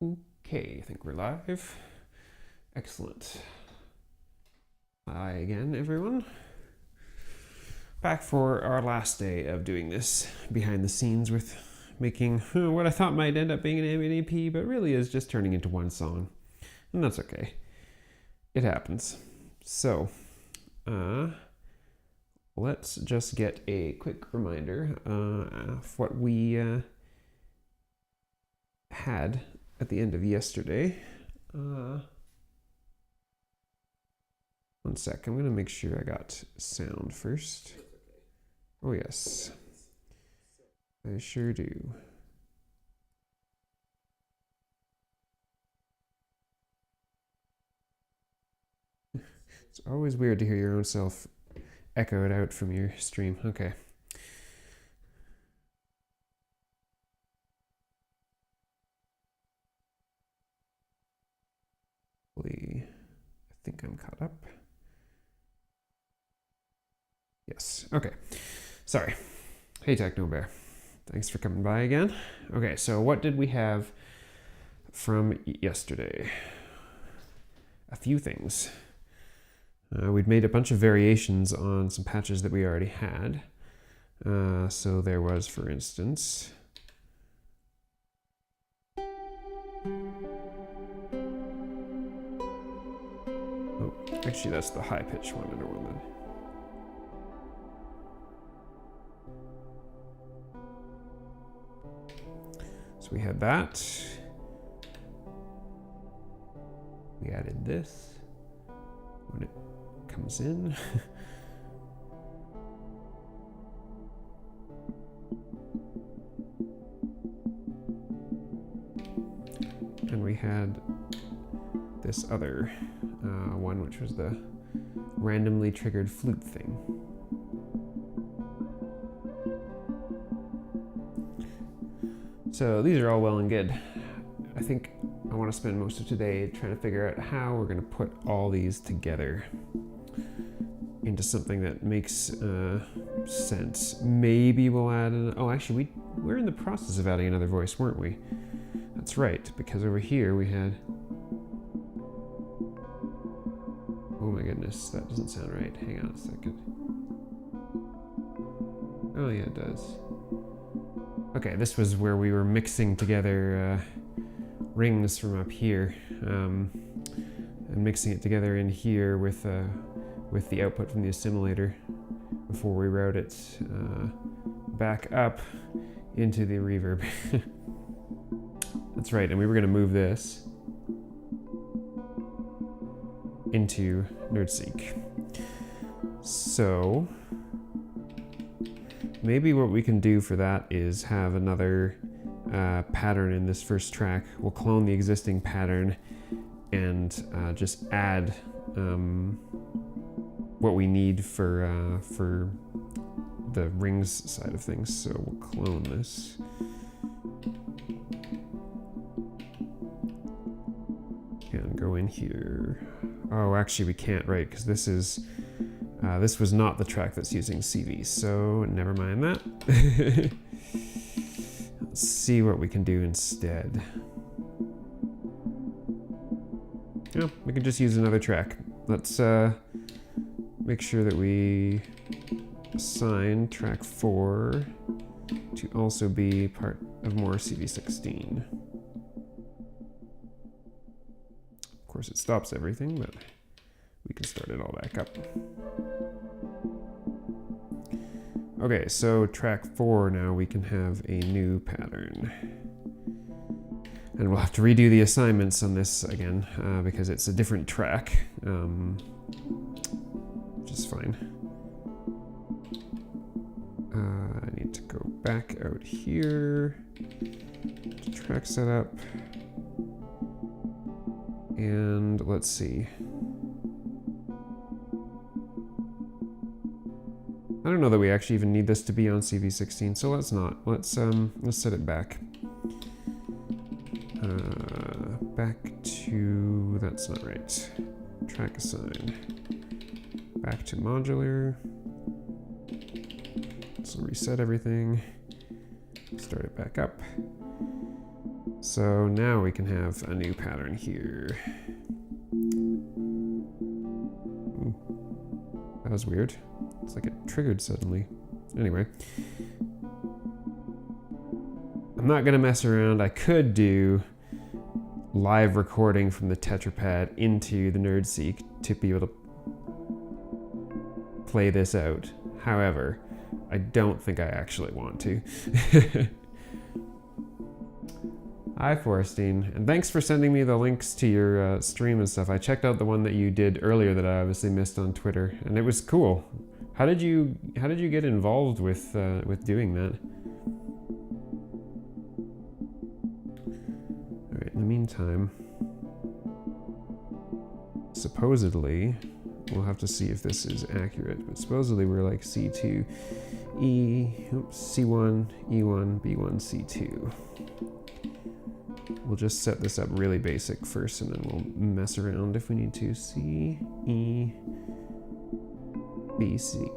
Okay, I think we're live. Excellent. Hi again, everyone. Back for our last day of doing this behind the scenes with making what I thought might end up being an ambient EP, but really is just turning into one song. And that's okay. It happens. So, let's just get a quick reminder of what we had at the end of yesterday. One sec, I'm gonna make sure I got sound first. Oh yes, I sure do. It's always weird to hear your own self echoed out from your stream. Okay. I think I'm caught up. Yes, okay. Sorry. Hey, Techno Bear. Thanks for coming by again. Okay, so what did we have from yesterday? A few things. We'd made a bunch of variations on some patches that we already had. So there was, for instance, oh, actually that's the high pitch one. I don't want that. So we had that. We added this when it comes in. And we had this other one, which was the randomly triggered flute thing. So these are all well and good. I think I want to spend most of today trying to figure out how we're going to put all these together into something that makes sense. Maybe we'll add oh, actually, we're in the process of adding another voice, weren't we? That's right, because over here we had... Oh my goodness, that doesn't sound right. Hang on a second. Oh yeah, it does. Okay, this was where we were mixing together rings from up here and mixing it together in here with the output from the assimilator before we route it back up into the reverb. That's right, and we were going to move this into NerdSEQ. So maybe what we can do for that is have another pattern in this first track. We'll clone the existing pattern and just add what we need for the rings side of things. So we'll clone this. And go in here. Oh, actually we can't, right? Because this is this was not the track that's using CV, so never mind that. Let's see what we can do instead. Yeah, we can just use another track. Let's make sure that we assign track 4 to also be part of more CV16. Of course, it stops everything, but we can start it all back up. Okay, so track 4 now we can have a new pattern. And we'll have to redo the assignments on this again because it's a different track, which is fine. I need to go back out here to track setup. And let's see. I don't know that we actually even need this to be on CV16, so let's not. Let's set it back. Back to, that's not right. Track assign. Back to modular. So reset everything. Start it back up. So So now we can have a new pattern here. Ooh, that was weird. It's like it triggered suddenly. Anyway. I'm not gonna mess around. I could do live recording from the Tetrapad into the NerdSEQ to be able to play this out. However, I don't think I actually want to. Hi, Forestine, and thanks for sending me the links to your stream and stuff. I checked out the one that you did earlier that I obviously missed on Twitter, and it was cool. How did you get involved with doing that? All right. In the meantime, supposedly, we'll have to see if this is accurate. But supposedly we're like C2, C1, E1, B1, C2. We'll just set this up really basic first, and then we'll mess around if we need to. C, E, B, C.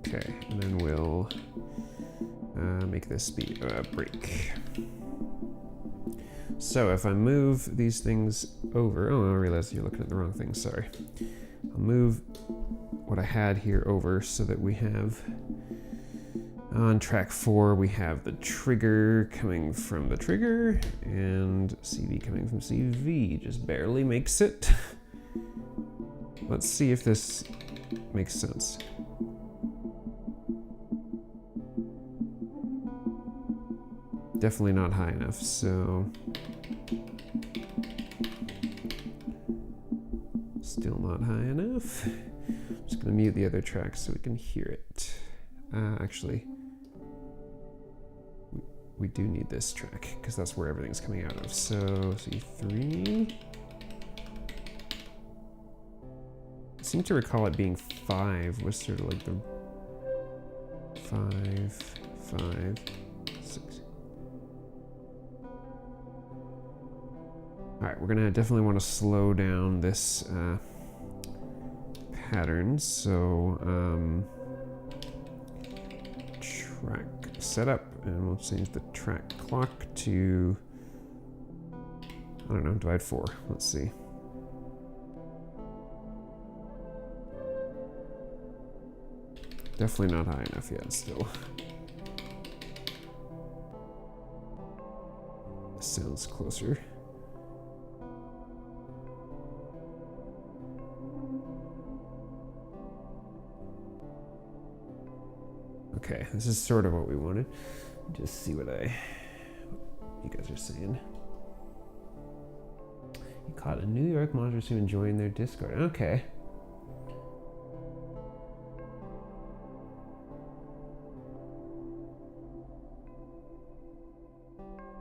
Okay, and then we'll make this be a break. So if I move these things over, oh, I realized you're looking at the wrong thing, sorry. I'll move what I had here over so that we have, on track 4, we have the trigger coming from the trigger and CV coming from CV. Just barely makes it. Let's see if this makes sense. Definitely not high enough, so still not high enough. I'm just gonna mute the other track so we can hear it. Actually, we do need this track because that's where everything's coming out of. So C3. I seem to recall it being 5 was sort of like the 5, 5, 6. All right, we're gonna definitely want to slow down this pattern. So track setup, and we'll change the track clock to, I don't know, divide 4. Let's see. Definitely not high enough yet still. This sounds closer. Okay, this is sort of what we wanted. Just see what you guys are saying. You caught a New York modulator who enjoying their Discord. Okay.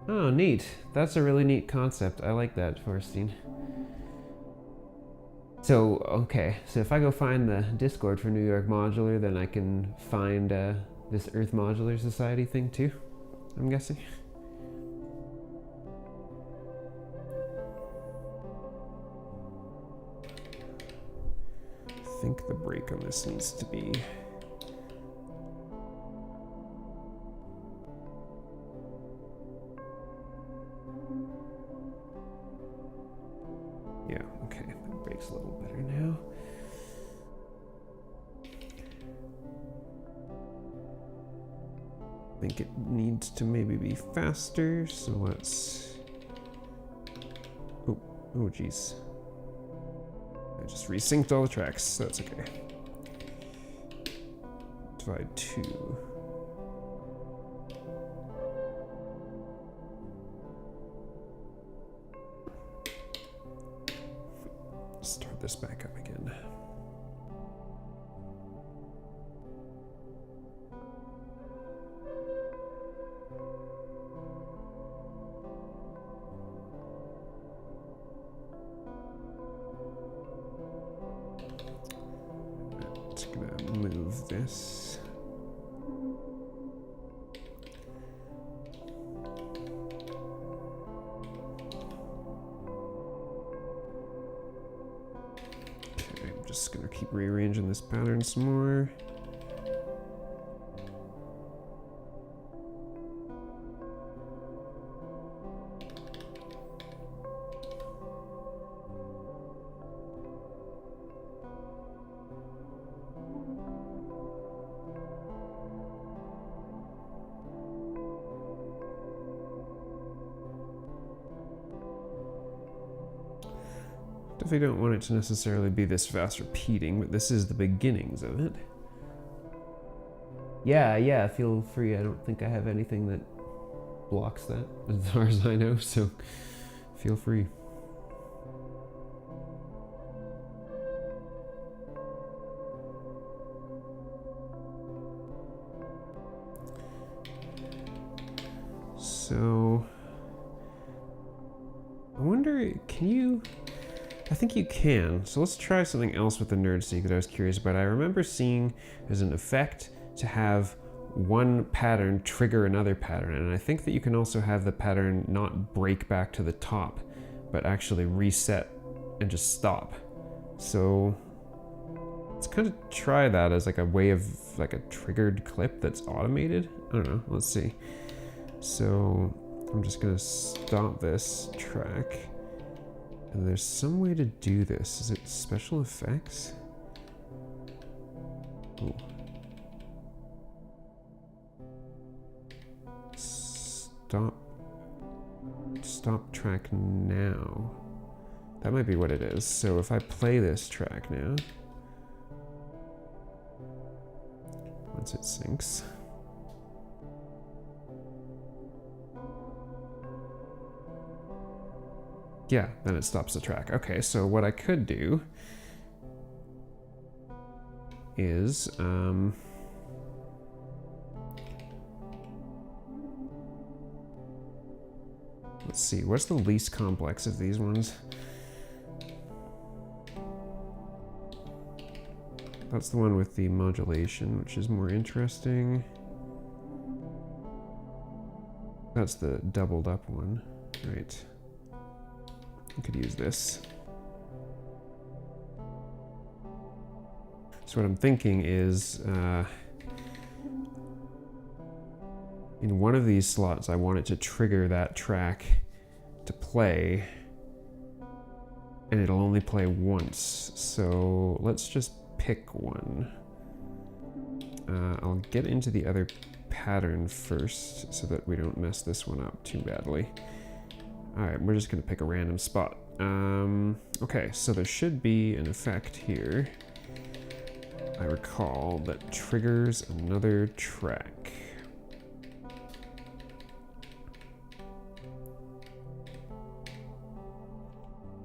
Oh, neat. That's a really neat concept. I like that, Forstine. So, okay, so if I go find the Discord for New York Modular, then I can find this Earth Modular Society thing too, I'm guessing. I think the break on this needs to be... Yeah, okay, that breaks a little better now. I think it needs to maybe be faster, so let's... Oh geez. I just resynced all the tracks, that's okay. Divide 2. Start this back up again. It's gonna move this. Just gonna keep rearranging this pattern some more. definitely don't want it to necessarily be this fast repeating, but this is the beginnings of it. Yeah, feel free. I don't think I have anything that blocks that, as far as I know, so feel free. So, I wonder, can you... I think you can. So let's try something else with the NerdSEQ that I was curious about. I remember seeing as an effect to have one pattern trigger another pattern, and I think that you can also have the pattern not break back to the top, but actually reset and just stop. So let's kind of try that as like a way of like a triggered clip that's automated. I don't know, let's see. So I'm just gonna stop this track. And there's some way to do this. Is it special effects? Ooh. Stop track now. That might be what it is. So if I play this track now, once it syncs, yeah, then it stops the track. Okay, so what I could do is, let's see, what's the least complex of these ones? That's the one with the modulation, which is more interesting. That's the doubled up one, right? I could use this. So what I'm thinking is, in one of these slots, I want it to trigger that track to play, and it'll only play once. So let's just pick one. I'll get into the other pattern first so that we don't mess this one up too badly. All right, we're just gonna pick a random spot. Okay, so there should be an effect here, I recall, that triggers another track.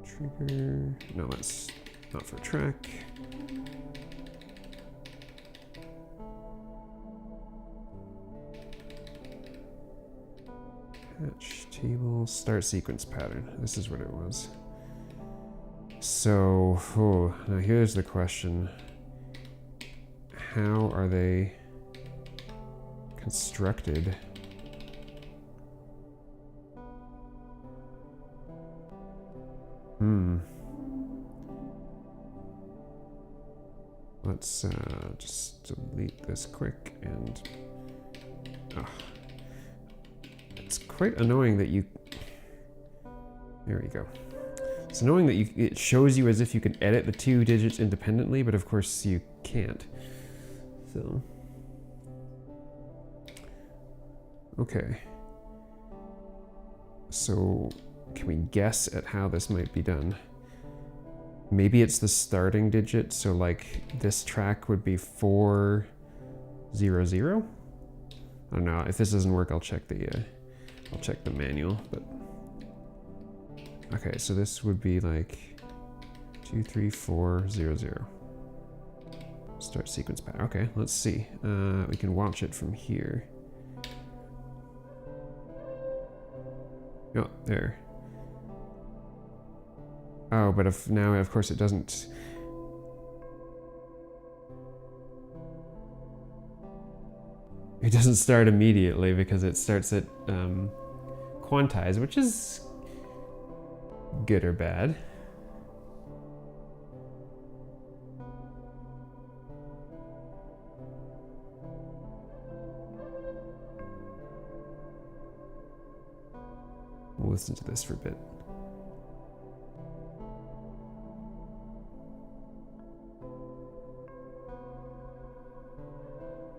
Trigger, no, that's not for track. Patch table, start sequence pattern. This is what it was. So, now here's the question. How are they constructed? Let's just delete this quick and... It's quite annoying that you... There we go. It's annoying that it shows you as if you can edit the two digits independently, but of course you can't. So... Okay. So, can we guess at how this might be done? Maybe it's the starting digit, so like this track would be 400. I don't know. If this doesn't work, I'll check the manual. But okay, so this would be like 23400. Start sequence pattern. Okay, let's see. We can watch it from here. Oh, there. Oh, but if now, of course, it doesn't. It doesn't start immediately because it starts at quantize, which is good or bad. We'll listen to this for a bit.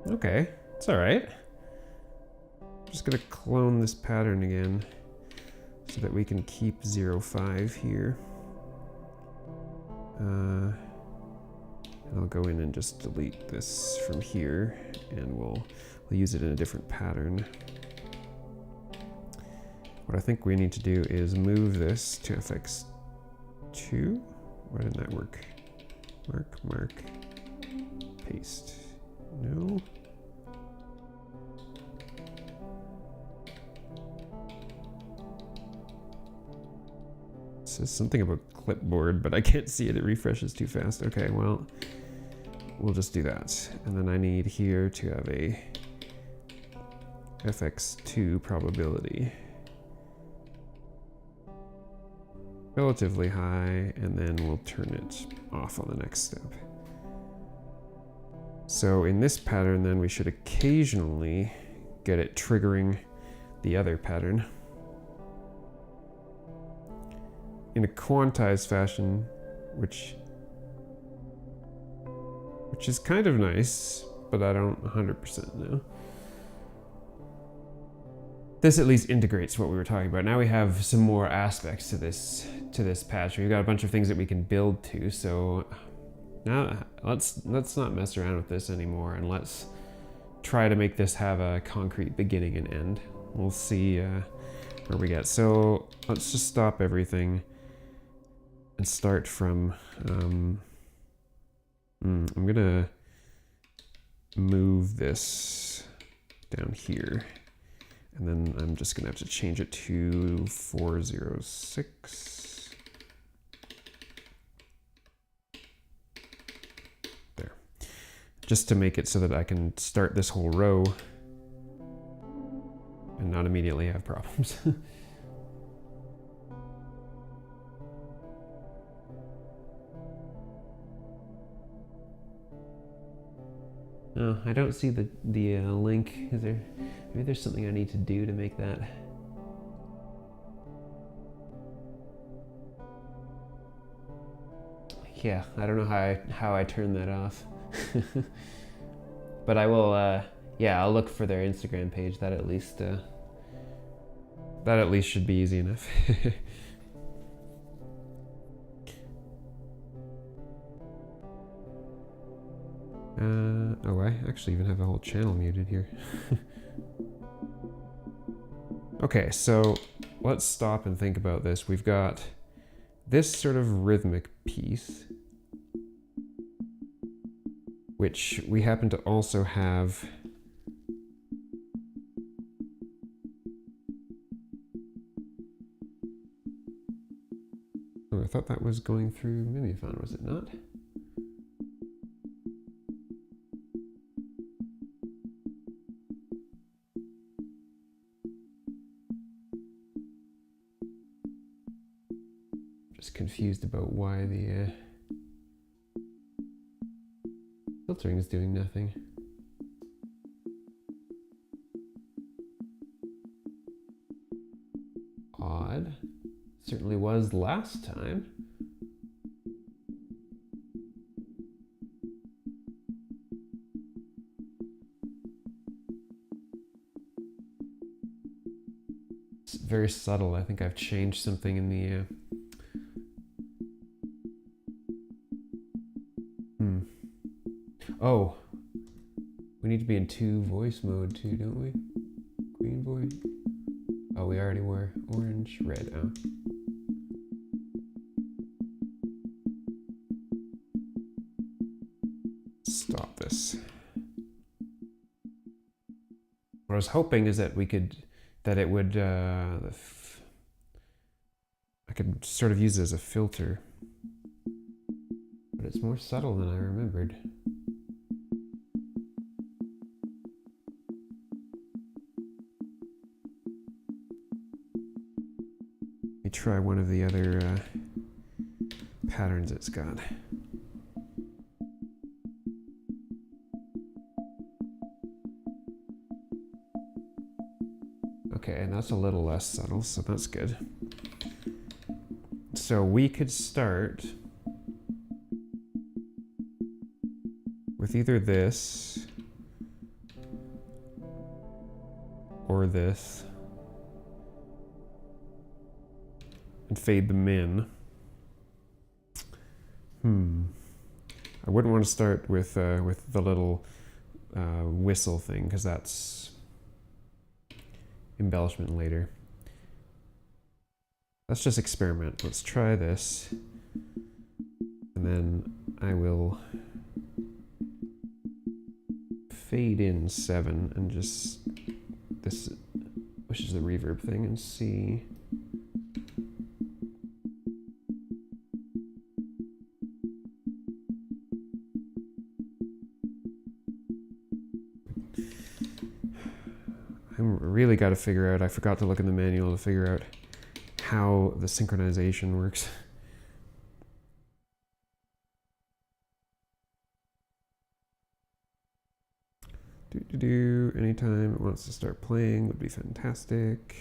Okay, it's all right. I'm just gonna clone this pattern again so that we can keep 05 here. And I'll go in and just delete this from here, and we'll use it in a different pattern. What I think we need to do is move this to FX2. Why didn't that work? Mark, paste. No. It says something about clipboard, but I can't see it. It refreshes too fast. Okay, well, we'll just do that. And then I need here to have a FX2 probability. Relatively high, and then we'll turn it off on the next step. So in this pattern, then we should occasionally get it triggering the other pattern in a quantized fashion, which is kind of nice, but I don't 100% know. This at least integrates what we were talking about. Now we have some more aspects to this patch. We've got a bunch of things that we can build to. So now let's not mess around with this anymore, and let's try to make this have a concrete beginning and end. We'll see where we get. So let's just stop everything and start from. I'm gonna move this down here. And then I'm just gonna have to change it to 406. There. Just to make it so that I can start this whole row and not immediately have problems. Oh, I don't see the link. Is there? Maybe there's something I need to do to make that. Yeah, I don't know how I turn that off. But I will. Yeah, I'll look for their Instagram page. That at least should be easy enough. Oh, I actually even have a whole channel muted here. Okay, so let's stop and think about this. We've got this sort of rhythmic piece, which we happen to also have I thought that was going through Mimifon, was it not? Confused about why the filtering is doing nothing. Odd. Certainly was last time. It's very subtle. I think I've changed something in the Oh, we need to be in 2 voice mode too, don't we? Green voice. Oh, we already were. Orange, red. Oh. Stop this. What I was hoping is that it would, I could sort of use it as a filter, but it's more subtle than I remembered. Try one of the other patterns it's got. Okay, and that's a little less subtle, so that's good. So we could start with either this or this. And fade them in. I wouldn't want to start with the little whistle thing, because that's embellishment later. Let's just experiment. Let's try this, and then I will fade in 7 and just this, which is the reverb thing, and see. I really got to figure out, I forgot to look in the manual to figure out how the synchronization works. Anytime it wants to start playing would be fantastic.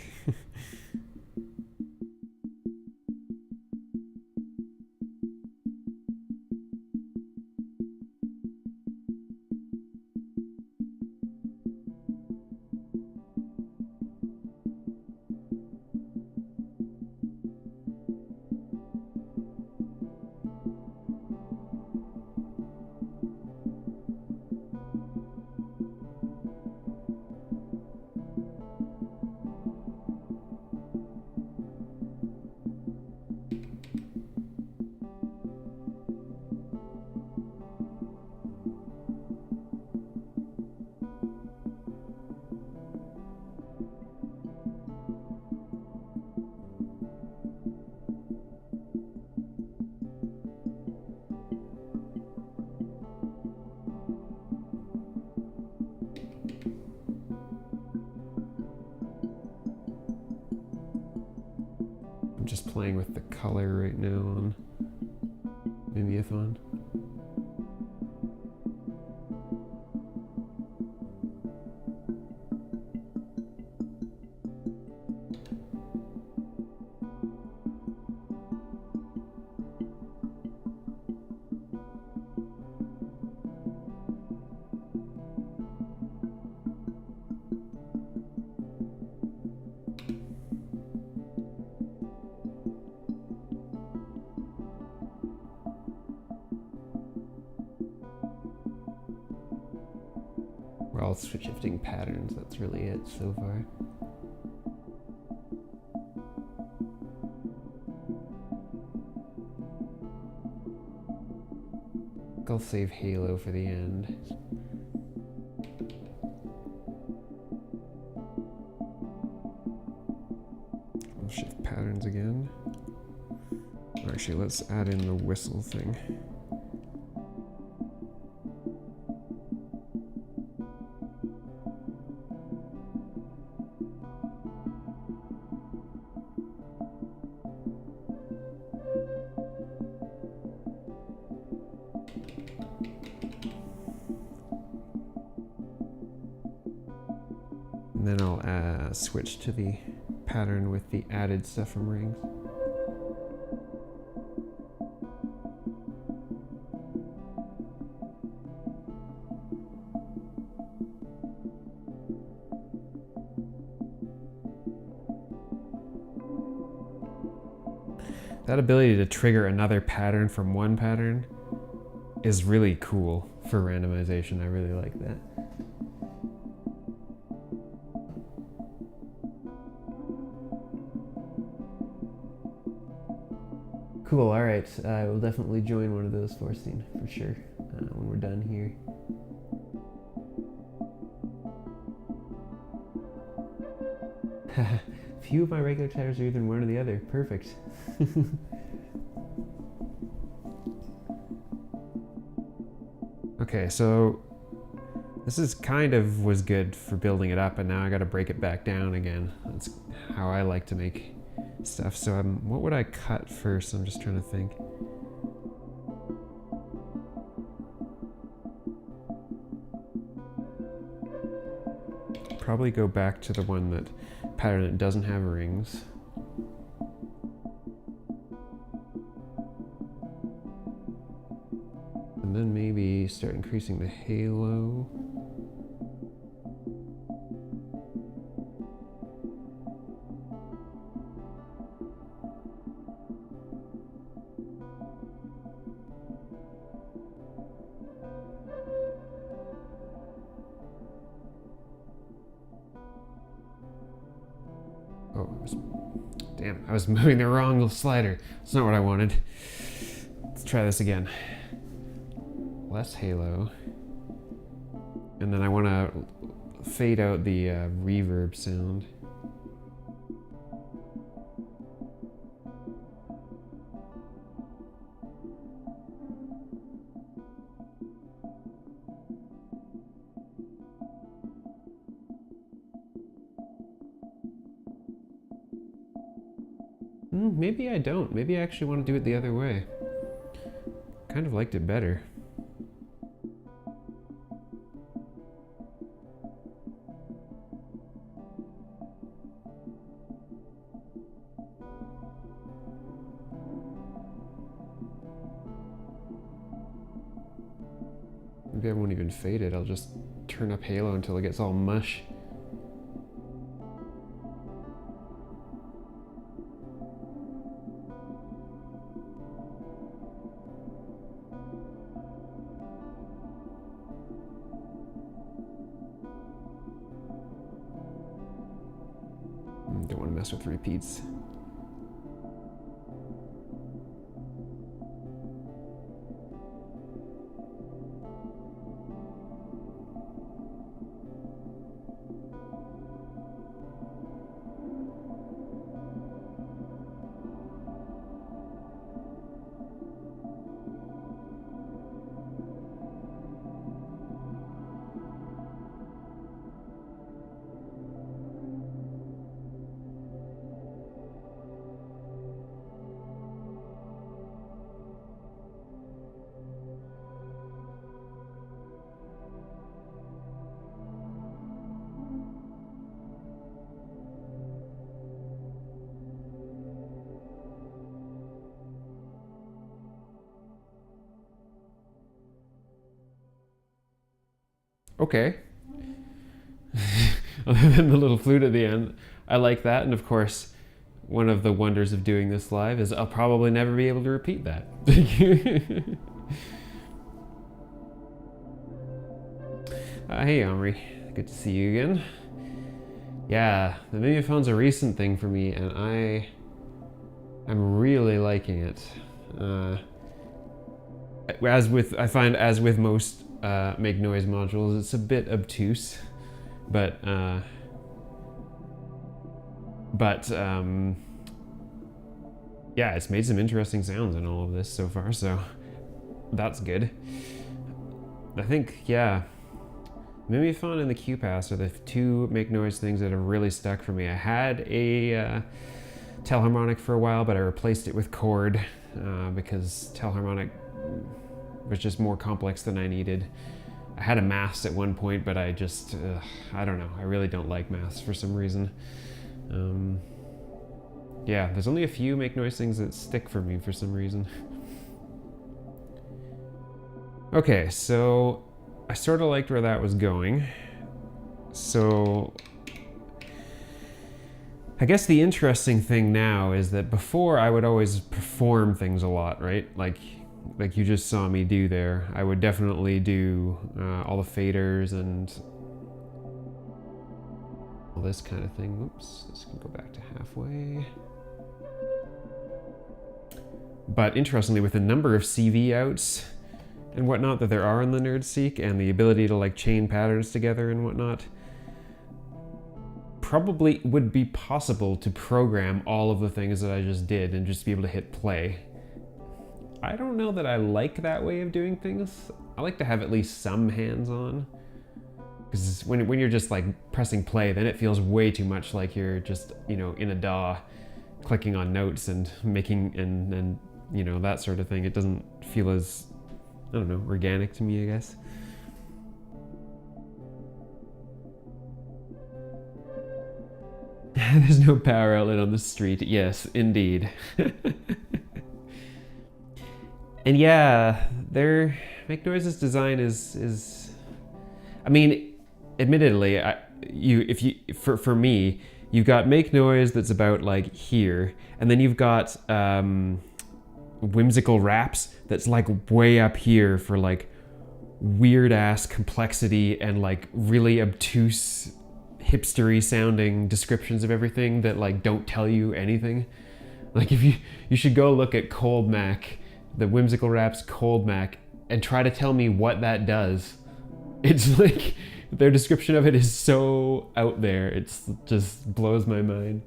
I'm just playing with the color right now on Ambient. We're all shifting patterns, that's really it so far. I'll save Halo for the end. I'll shift patterns again. Actually, let's add in the whistle thing. And then I'll switch to the pattern with the added stuff from rings. That ability to trigger another pattern from one pattern is really cool for randomization. I really like that. Cool, alright. I will definitely join one of those, Forstein, for sure, when we're done here. Few of my regular chatters are either one or the other. Perfect. Okay, so this is kind of was good for building it up, and now I gotta break it back down again. That's how I like to make stuff. So what would I cut first? I'm just trying to think. Probably go back to the one that pattern that doesn't have rings. And then maybe start increasing the halo. Oh, damn, I was moving the wrong slider. That's not what I wanted. Let's try this again. Less halo. And then I want to fade out the reverb sound. Maybe I don't. Maybe I actually want to do it the other way. Kind of liked it better. Maybe I won't even fade it. I'll just turn up halo until it gets all mush. Don't want to mess with repeats. Okay. Other than the little flute at the end, I like that. And of course, one of the wonders of doing this live is I'll probably never be able to repeat that. Hey, Omri. Good to see you again. Yeah, the Mimiphone's a recent thing for me, and I'm really liking it. I find as with most make noise modules, it's a bit obtuse, but yeah, it's made some interesting sounds in all of this so far, so that's good. I think, yeah, Mimiphone and the Q-Pass are the two make noise things that have really stuck for me. I had a Telharmonic for a while, but I replaced it with Chord because Telharmonic was just more complex than I needed. I had a Maths at one point, but I just, I don't know. I really don't like Maths for some reason. Yeah, there's only a few make noise things that stick for me for some reason. Okay, so I sort of liked where that was going. So I guess the interesting thing now is that before I would always perform things a lot, right? Like you just saw me do there. I would definitely do all the faders and all this kind of thing. Oops, this can go back to halfway. But interestingly, with the number of CV outs and whatnot that there are in the NerdSEQ and the ability to like chain patterns together and whatnot, probably would be possible to program all of the things that I just did and just be able to hit play. I don't know that I like that way of doing things. I like to have at least some hands-on. Because when you're just like pressing play, then it feels way too much like you're just, you know, in a DAW, clicking on notes and making, and you know, that sort of thing. It doesn't feel as, I don't know, organic to me, I guess. There's no power outlet on the street. Yes, indeed. And yeah, their Make Noise's design is I mean, admittedly, for me, you've got Make Noise that's about like here, and then you've got Whimsical Raps that's like way up here for like weird ass complexity and like really obtuse hipstery sounding descriptions of everything that like don't tell you anything. Like if you should go look at Cold Mac, the Whimsical Raps Cold Mac, and try to tell me what that does. It's like their description of it is so out there. It's just blows my mind.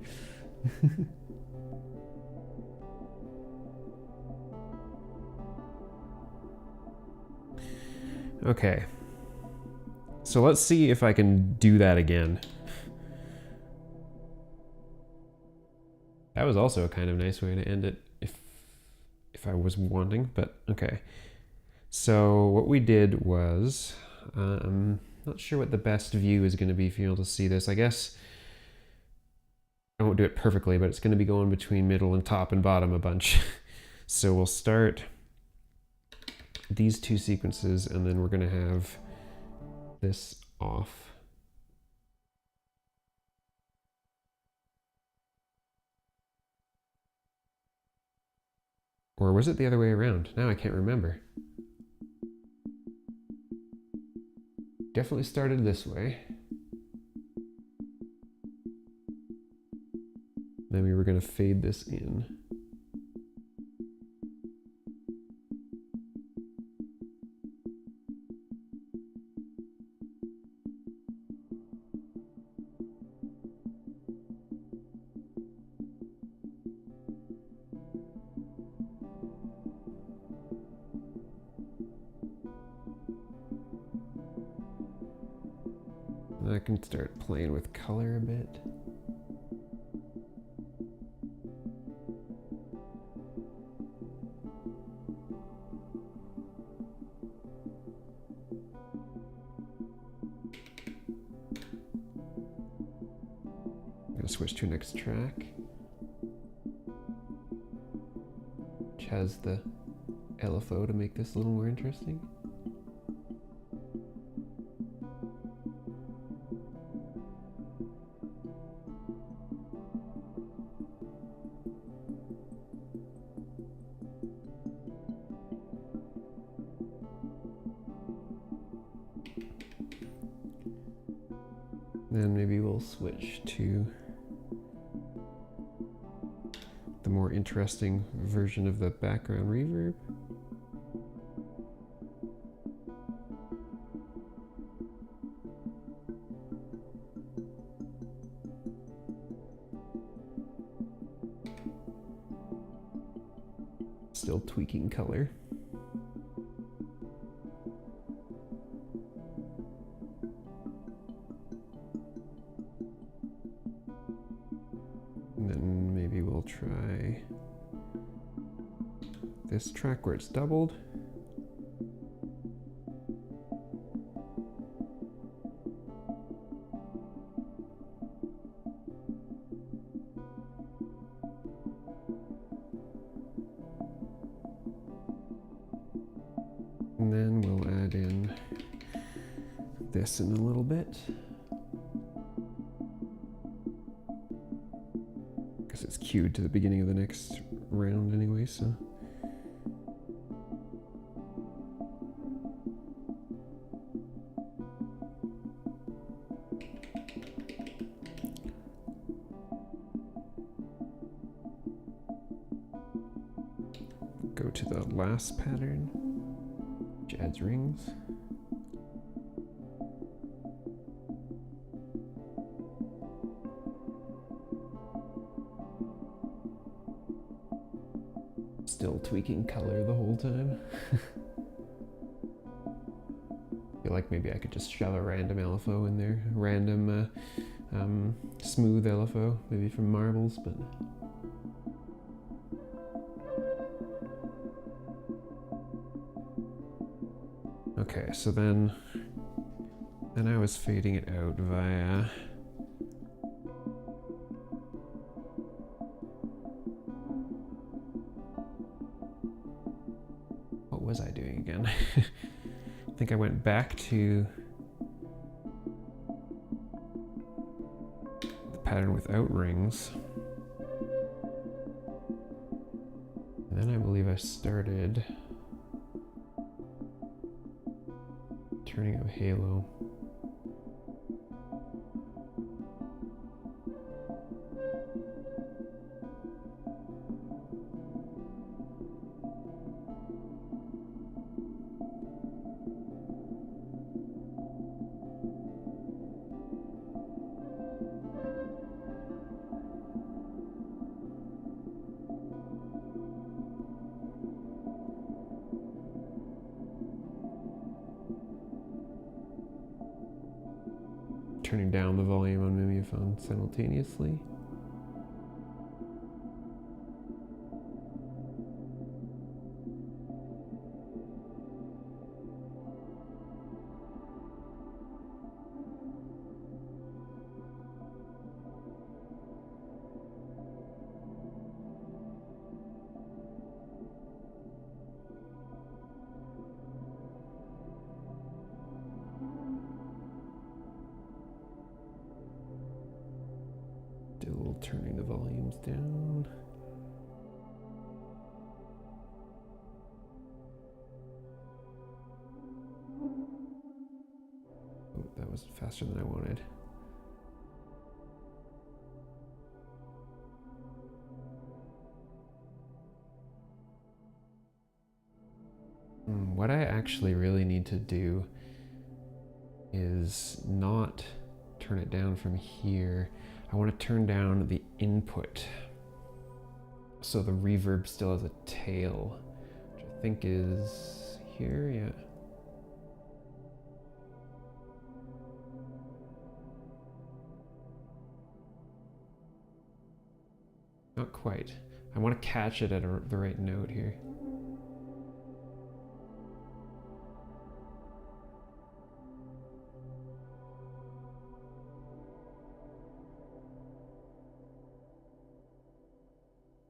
Okay. So let's see if I can do that again. That was also a kind of nice way to end it if I was wanting, but okay. So what we did was, I'm not sure what the best view is going to be for you able to see this. I guess I won't do it perfectly, but it's going to be going between middle and top and bottom a bunch. So we'll start these two sequences, and then we're going to have this off. Or was it the other way around? Now I can't remember. Definitely started this way. Then we were going to fade this in. I can start playing with color a bit. I'm going to switch to next track, which has the LFO to make this a little more interesting. Then maybe we'll switch to the more interesting version of the background reverb. Still tweaking color. And then maybe we'll try this track where it's doubled. And then we'll add in this in a little bit. Because it's cued to the beginning of the next round anyway, so. Go to the last pattern, which adds rings. Still tweaking color the whole time. I feel like maybe I could just shove a random LFO in there, random smooth LFO, maybe from Marbles, but. Okay, so then I was fading it out via what was I doing again? I think I went back to the pattern without rings. And then I believe I started turning up halo. turning down the volume on Mimiaphone simultaneously. Still turning the volumes down. Oh, that was faster than I wanted. What I actually really need to do is not turn it down from here. I want to turn down the input so the reverb still has a tail, which I think is here, yeah. Not quite. I want to catch it at the right note here.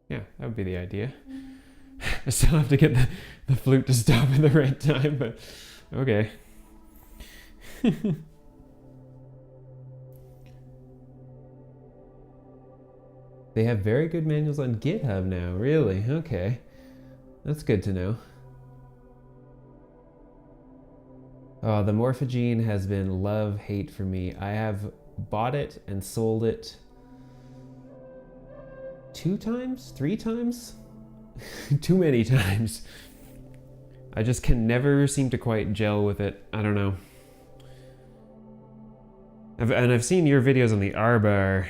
Yeah, that would be the idea. I still have to get the flute to stop at the right time, but okay. They have very good manuals on GitHub now, really? Okay. That's good to know. Oh, the Morphogene has been love-hate for me. I have bought it and sold it 2 times? 3 times? Too many times. I just can never seem to quite gel with it. I don't know. I've seen your videos on the R-Bar,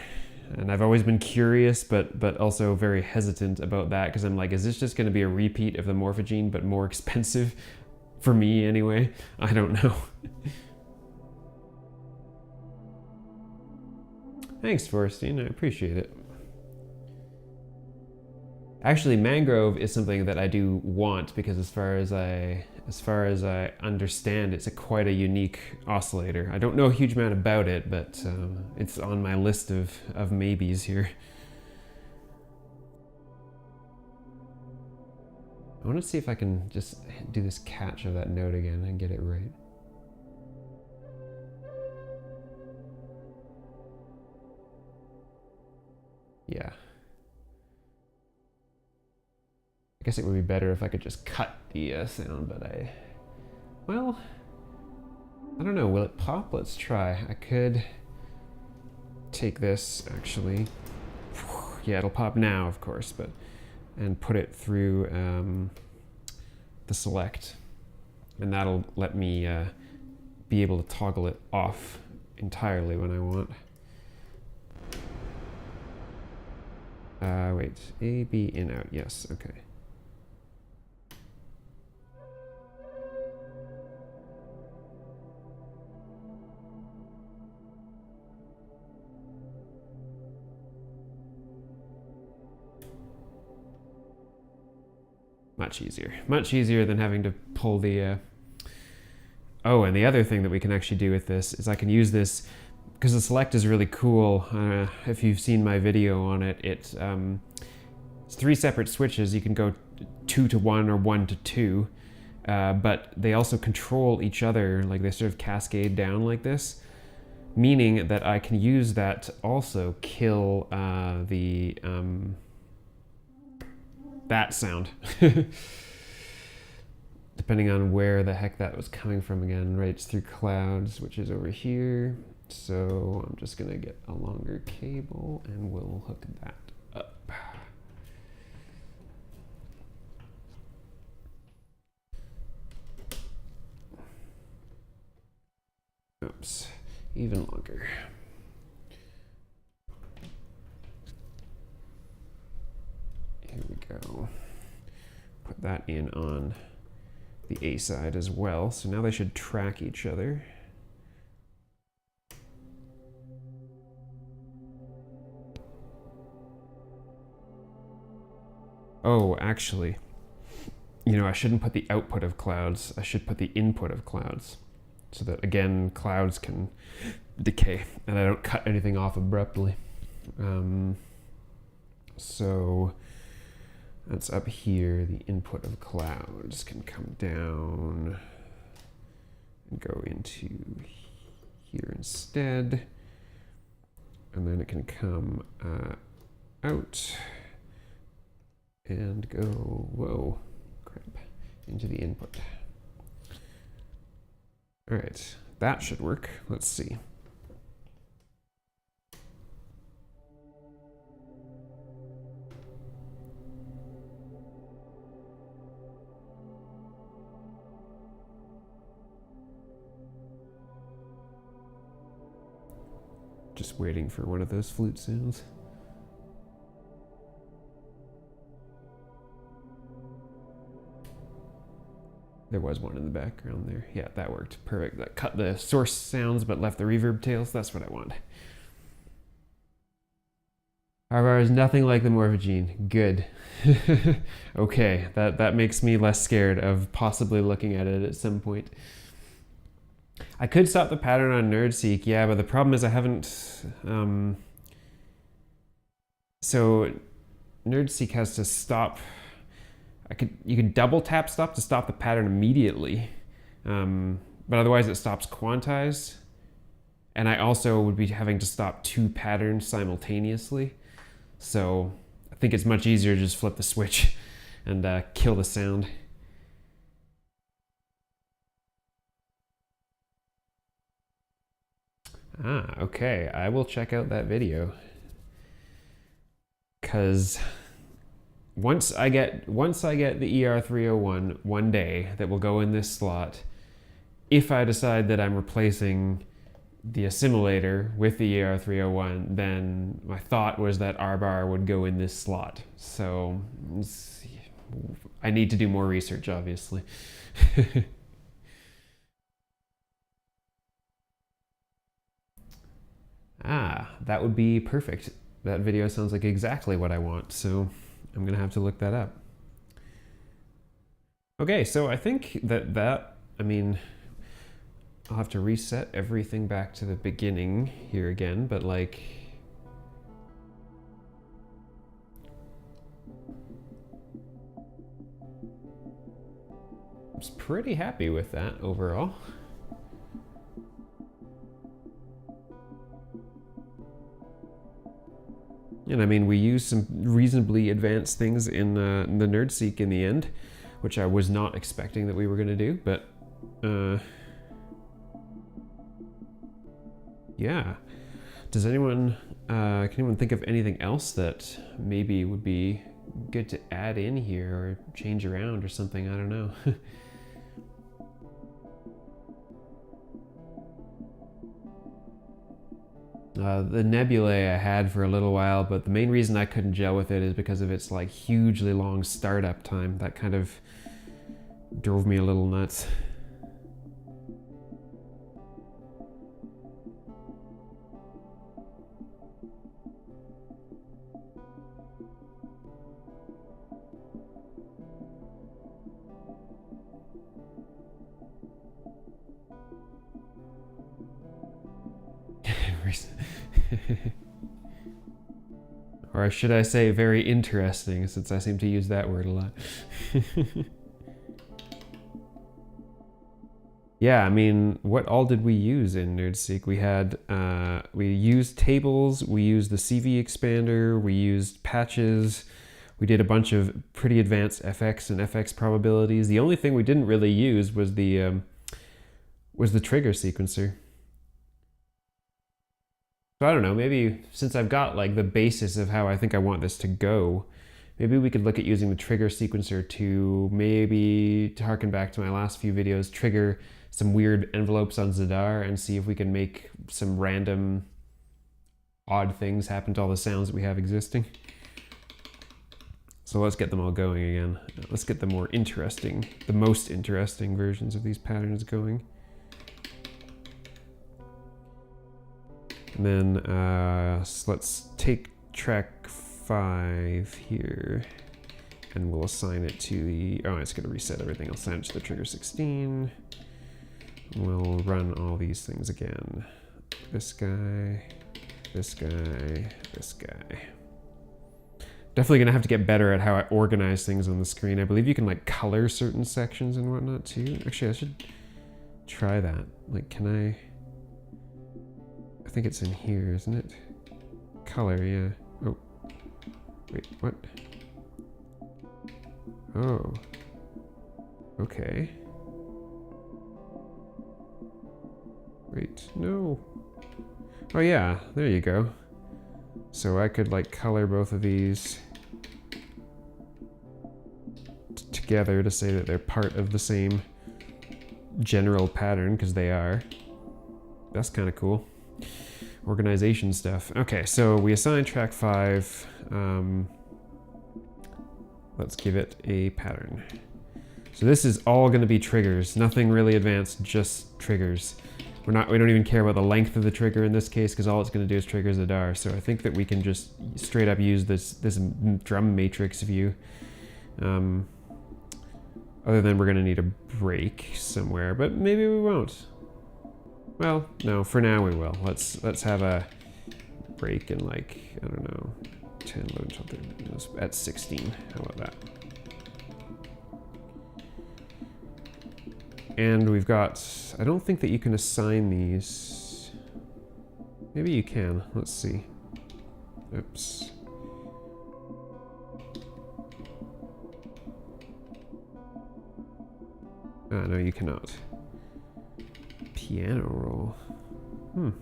and I've always been curious, but also very hesitant about that, because I'm like, is this just going to be a repeat of the Morphogene, but more expensive? For me, anyway. I don't know. Thanks, Forrestine. I appreciate it. Actually, Mangrove is something that I do want, because as far as I understand, it's quite a unique oscillator. I don't know a huge amount about it, but it's on my list of maybes here. I want to see if I can just do this catch of that note again and get it right. Yeah. I guess it would be better if I could just cut the sound, but well, I don't know. Will it pop? Let's try. I could take this, actually. Yeah, it'll pop now, of course, and put it through the select, and that'll let me be able to toggle it off entirely when I want. Wait, A, B, in, out, yes, okay. Much easier than having to pull the, Oh, and the other thing that we can actually do with this is I can use this, because the select is really cool. If you've seen my video on it, it's 3 separate switches. You can go 2 to 1 or 1 to 2, but they also control each other, like they sort of cascade down like this, meaning that I can use that to also kill that sound. Depending on where the heck that was coming from again, right? It's through clouds, which is over here. So I'm just gonna get a longer cable and we'll hook that up. Oops, even longer. Here we go. Put that in on the A side as well. So now they should track each other. Oh, actually, you know, I shouldn't put the output of clouds. I should put the input of clouds, so that, again, clouds can decay and I don't cut anything off abruptly. So that's up here. The input of clouds can come down and go into here instead. And then it can come out and go, whoa, crap, into the input. All right, that should work. Let's see. Just waiting for one of those flute sounds. There was one in the background there. Yeah, that worked. Perfect. That cut the source sounds but left the reverb tails. That's what I want. RR is nothing like the Morphogene. Good. Okay, that makes me less scared of possibly looking at it at some point. I could stop the pattern on NerdSEQ, yeah, but the problem is I haven't... so NerdSEQ has to stop... You can double tap stop to stop the pattern immediately, but otherwise it stops quantized. And I also would be having to stop two patterns simultaneously. So I think it's much easier to just flip the switch and kill the sound. Ah, okay. I will check out that video. Because once I get the ER301 one day that will go in this slot, if I decide that I'm replacing the assimilator with the ER301, then my thought was that R-bar would go in this slot. So I need to do more research, obviously. Ah, that would be perfect. That video sounds like exactly what I want, so I'm gonna have to look that up. Okay, so I think I mean, I'll have to reset everything back to the beginning here again, but like... I was pretty happy with that overall. And I mean, we used some reasonably advanced things in the NerdSEQ in the end, which I was not expecting that we were going to do, but yeah. Does anyone, can anyone think of anything else that maybe would be good to add in here or change around or something? I don't know. The nebulae I had for a little while, but the main reason I couldn't gel with it is because of its like hugely long startup time. That kind of drove me a little nuts. Or should I say very interesting, since I seem to use that word a lot. Yeah, I mean, what all did we use in NerdSEQ? We had, we used tables, we used the CV expander, we used patches, we did a bunch of pretty advanced FX and FX probabilities. The only thing we didn't really use was the trigger sequencer. So I don't know, maybe since I've got like the basis of how I think I want this to go, maybe we could look at using the trigger sequencer to maybe, to harken back to my last few videos, trigger some weird envelopes on Zadar and see if we can make some random odd things happen to all the sounds that we have existing. So let's get them all going again. Let's get the more interesting, the most interesting versions of these patterns going. And then so let's take track 5 here and we'll assign it to the, oh, it's gonna reset everything. I'll assign it to the trigger 16. We'll run all these things again. This guy, this guy, this guy. Definitely gonna have to get better at how I organize things on the screen. I believe you can like color certain sections and whatnot too. Actually, I should try that. Like, can I think it's in here, isn't it? Color, yeah. Oh, wait, what? Oh, okay. Wait, no. Oh yeah, there you go. So I could like color both of these together to say that they're part of the same general pattern, because they are. That's kind of cool. Organization stuff. Okay, so we assign track 5. Let's give it a pattern. So this is all going to be triggers. Nothing really advanced, just triggers. We don't even care about the length of the trigger in this case, because all it's going to do is trigger Zadar. So I think that we can just straight up use this drum matrix view. Other than we're going to need a break somewhere, but maybe we won't. Well, no, for now we will. Let's have a break in, like, I don't know, 10, 11, 12, 13, at 16. How about that? And we've got, I don't think that you can assign these. Maybe you can. Let's see. Oops. Ah, no, you cannot. Piano roll. I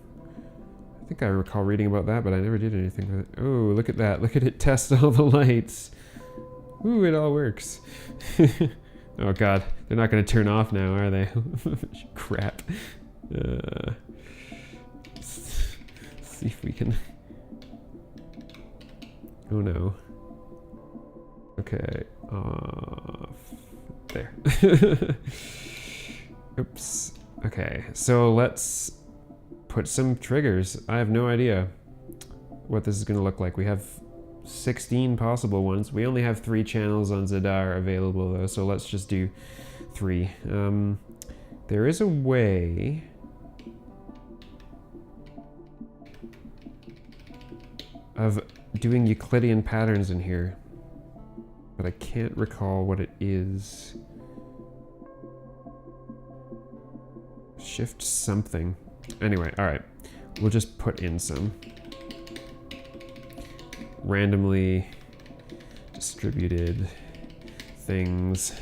think I recall reading about that, but I never did anything with it. Oh, look at that. Look at it test all the lights. Ooh, it all works. Oh god, they're not going to turn off now, are they? Crap. Let's see if we can... Oh no. Okay, off. There. Oops. Okay, so let's put some triggers. I have no idea what this is going to look like. We have 16 possible ones. We only have 3 channels on Zadar available though, so let's just do 3. There is a way of doing Euclidean patterns in here, but I can't recall what it is. Shift something. Anyway, all right. We'll just put in some randomly distributed things.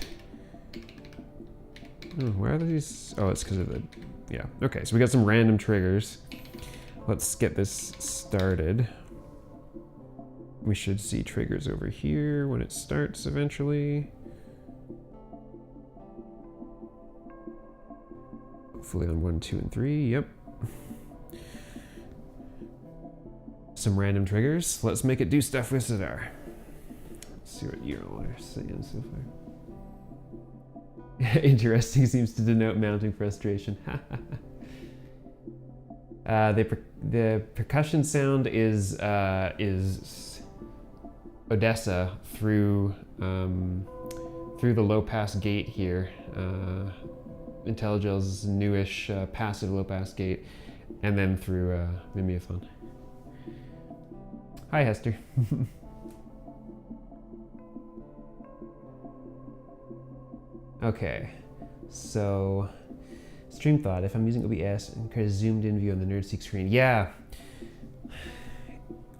Oh, where are these? Oh, it's because of the... Yeah, okay, so we got some random triggers. Let's get this started. We should see triggers over here when it starts eventually. Hopefully on 1, 2, and 3, yep. Some random triggers. Let's make it do stuff with Zadar. Let's see what you're saying so far. Interesting seems to denote mounting frustration. The percussion sound is Odessa through the low pass gate here. IntelliGel's newish passive low pass gate, and then through Mimeophone. Hi, Hester. Okay, so stream thought, if I'm using OBS and create a zoomed in view on the NerdSEQ screen. Yeah.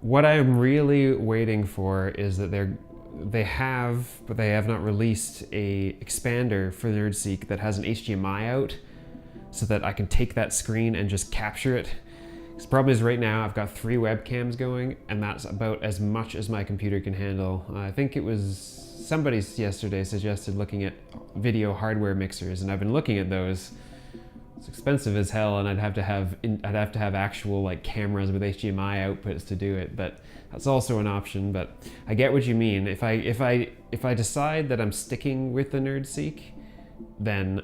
What I'm really waiting for is that they have not released a expander for NerdSEQ that has an HDMI out so that I can take that screen and just capture it. The problem is right now I've got 3 webcams going, and that's about as much as my computer can handle. I think it was somebody yesterday suggested looking at video hardware mixers, and I've been looking at those. It's expensive as hell, and I'd have to have actual like cameras with HDMI outputs to do it. But that's also an option. But I get what you mean. If I decide that I'm sticking with the NerdSEQ, then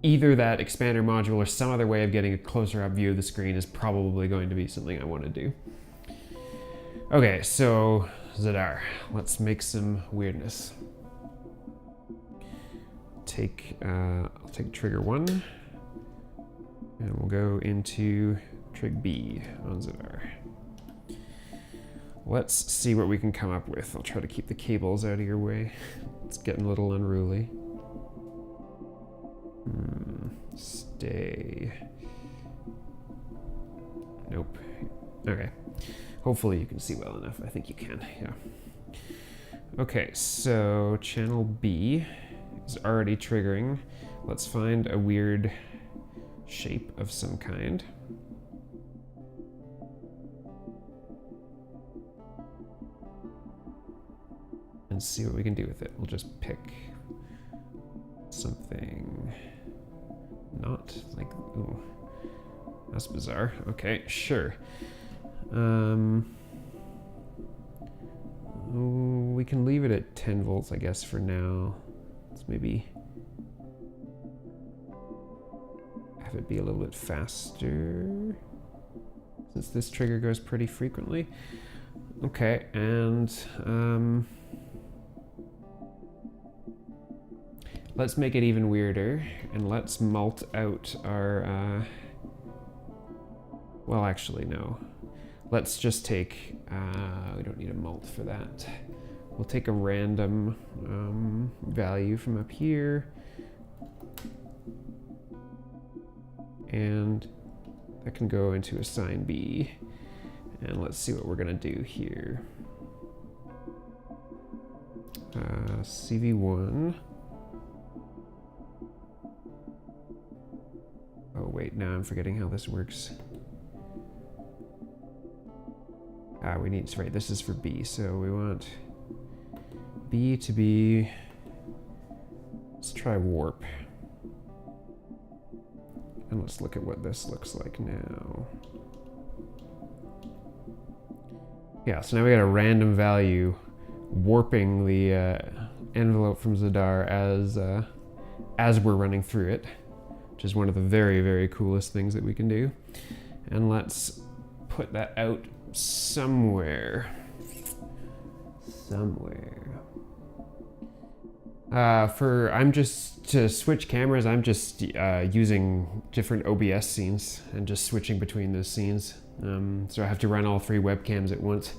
either that expander module or some other way of getting a closer up view of the screen is probably going to be something I want to do. Okay, so Zadar. Let's make some weirdness. I'll take trigger 1, and we'll go into trig B on Zadar. Let's see what we can come up with. I'll try to keep the cables out of your way. It's getting a little unruly. Stay. Nope. Okay. Hopefully you can see well enough. I think you can, yeah. Okay, so channel B is already triggering. Let's find a weird shape of some kind. And see what we can do with it. We'll just pick something not like, ooh, that's bizarre. Okay, sure. We can leave it at 10 volts, I guess, for now. Let's maybe have it be a little bit faster, since this trigger goes pretty frequently. Okay, and let's make it even weirder, and let's mult out our, well, actually, no. Let's just take, we don't need a mult for that. We'll take a random value from up here, and that can go into a sine B. And let's see what we're gonna do here. CV1. Oh wait, now I'm forgetting how this works. We need, right, this is for B, so we want B to be, let's try warp. And let's look at what this looks like now. Yeah, so now we got a random value warping the envelope from Zadar as we're running through it, which is one of the very, very coolest things that we can do. And let's put that out somewhere. To switch cameras, I'm just using different OBS scenes and just switching between those scenes. So I have to run all 3 webcams at once.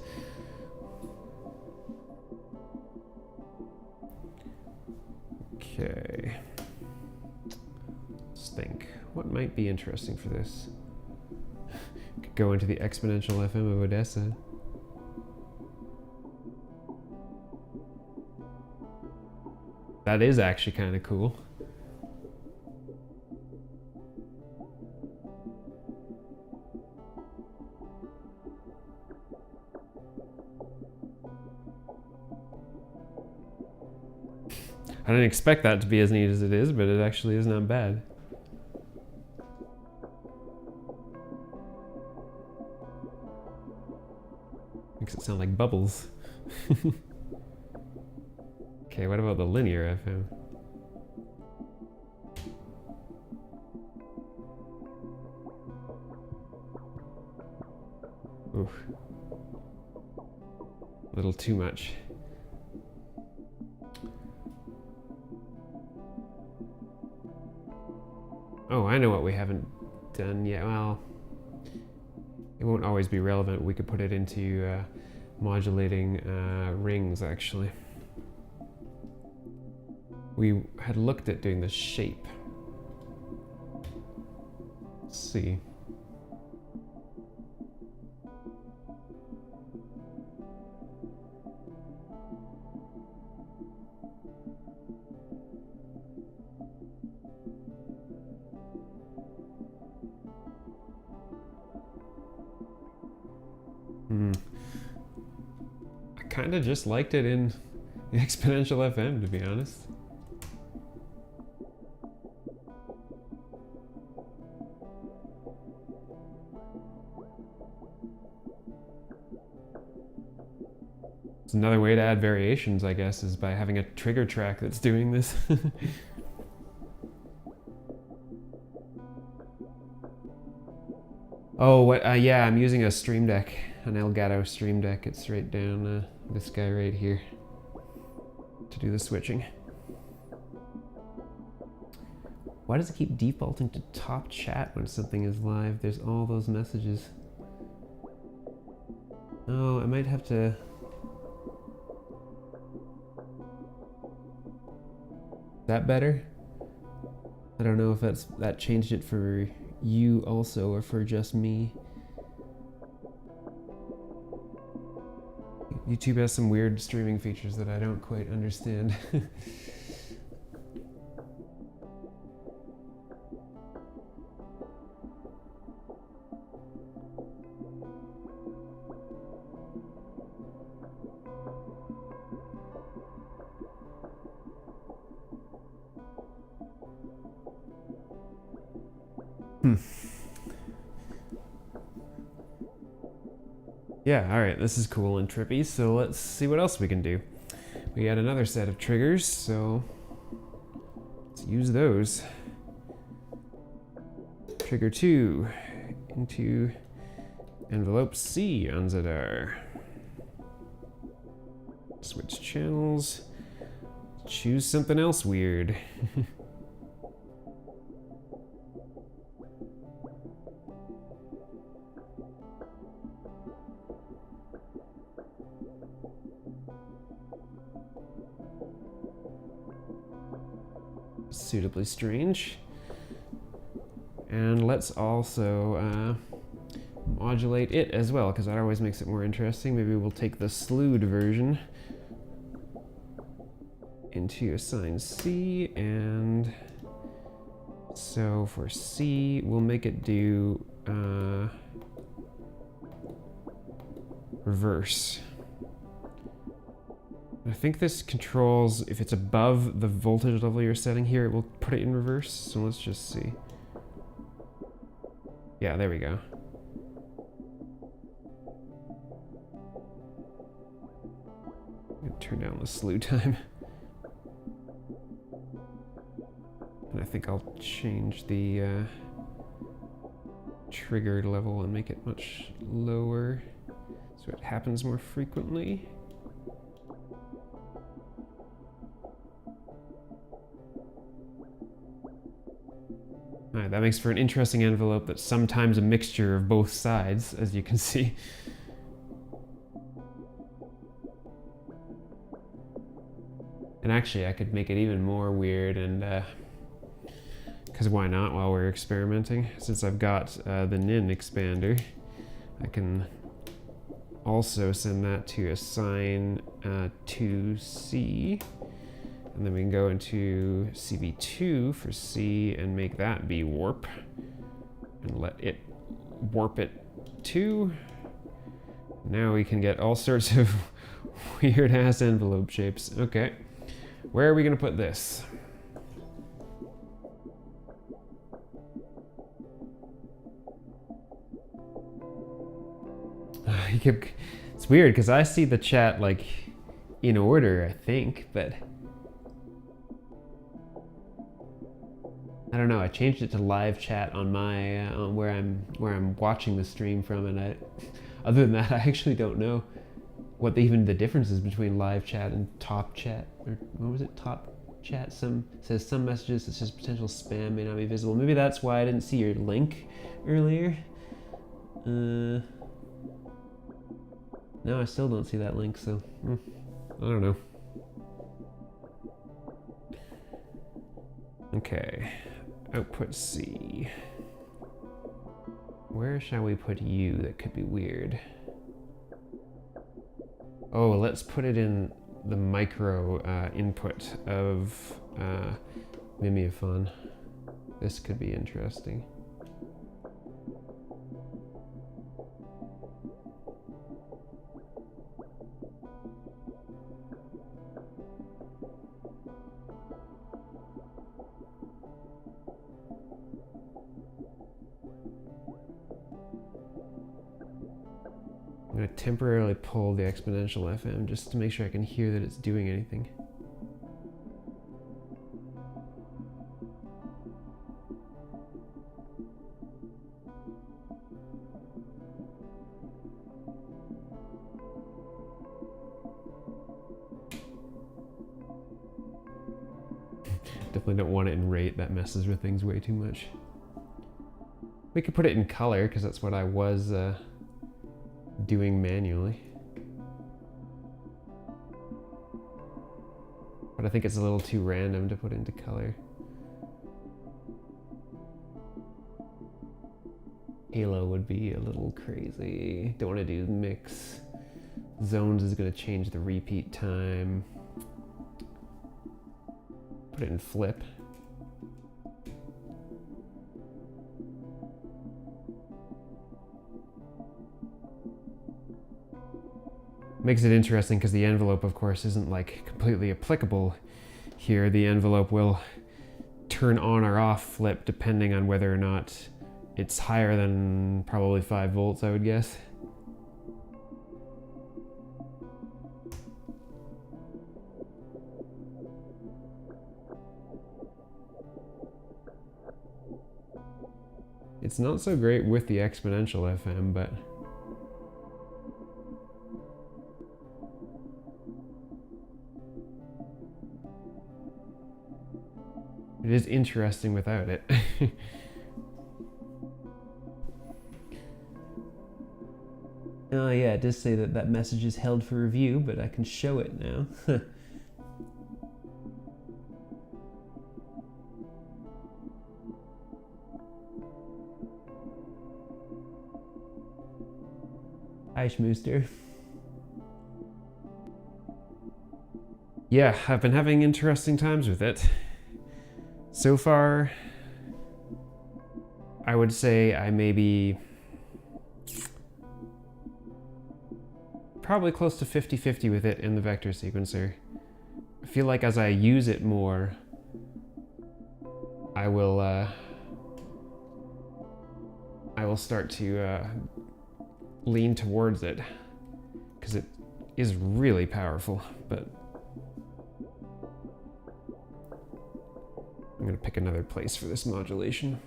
Okay. Let's think. What might be interesting for this? Could go into the exponential FM of Odessa. That is actually kind of cool. I didn't expect that to be as neat as it is, but it actually is not bad. Makes it sound like bubbles. Okay, what about the linear FM? Oof. A little too much. Oh, I know what we haven't done yet. Well, it won't always be relevant. We could put it into modulating rings, actually. We had looked at doing the shape. Let's see. I kind of just liked it in the exponential FM, to be honest. It's another way to add variations, I guess, is by having a trigger track that's doing this. Oh, what? Yeah, I'm using a Stream Deck, an Elgato Stream Deck. It's right down this guy right here to do the switching. Why does it keep defaulting to top chat when something is live? There's all those messages. Oh, I might have to... Is that better? I don't know if that changed it for you also or for just me. YouTube has some weird streaming features that I don't quite understand. Yeah, alright, this is cool and trippy, so let's see what else we can do. We got another set of triggers, so let's use those. Trigger 2 into envelope C on Zadar. Switch channels. Choose something else weird. Suitably strange. And let's also modulate it as well, because that always makes it more interesting. Maybe we'll take the slewed version into assign C, and so for C, we'll make it do reverse. I think this controls, if it's above the voltage level you're setting here, it will put it in reverse. So let's just see. Yeah, there we go. Turn down the slew time. And I think I'll change the trigger level and make it much lower so it happens more frequently. Alright, that makes for an interesting envelope that's sometimes a mixture of both sides, as you can see. And actually, I could make it even more weird, and because why not while we're experimenting? Since I've got the NIN expander, I can also send that to assign to C. And then we can go into CV2 for C and make that be warp. And let it warp it too. Now we can get all sorts of weird ass envelope shapes. Okay, where are we gonna put this? It's weird because I see the chat like in order, I think, but I don't know. I changed it to live chat on my where I'm watching the stream from, and other than that, I actually don't know what even the difference is between live chat and top chat, or what was it? Top chat. Says some messages that says potential spam may not be visible. Maybe that's why I didn't see your link earlier. No, I still don't see that link, so I don't know. Okay, output C. Where shall we put you that could be weird? Oh, let's put it in the micro input of Mimeophone. This could be interesting. I'm going to temporarily pull the exponential FM just to make sure I can hear that it's doing anything. Definitely don't want it in rate, that messes with things way too much. We could put it in color, because that's what I was doing manually. But I think it's a little too random to put into color. Halo would be a little crazy. Don't want to do mix. Zones is going to change the repeat time. Put it in flip. Makes it interesting because the envelope, of course, isn't like completely applicable here. The envelope will turn on or off flip depending on whether or not it's higher than probably 5 volts, I would guess. It's not so great with the exponential FM, but it is interesting without it. Oh yeah, it does say that that message is held for review, but I can show it now. Hi, Schmooster. Yeah, I've been having interesting times with it. So far, I would say I maybe probably close to 50-50 with it in the vector sequencer. I feel like as I use it more, I will start to lean towards it, because it is really powerful. But I'm gonna pick another place for this modulation.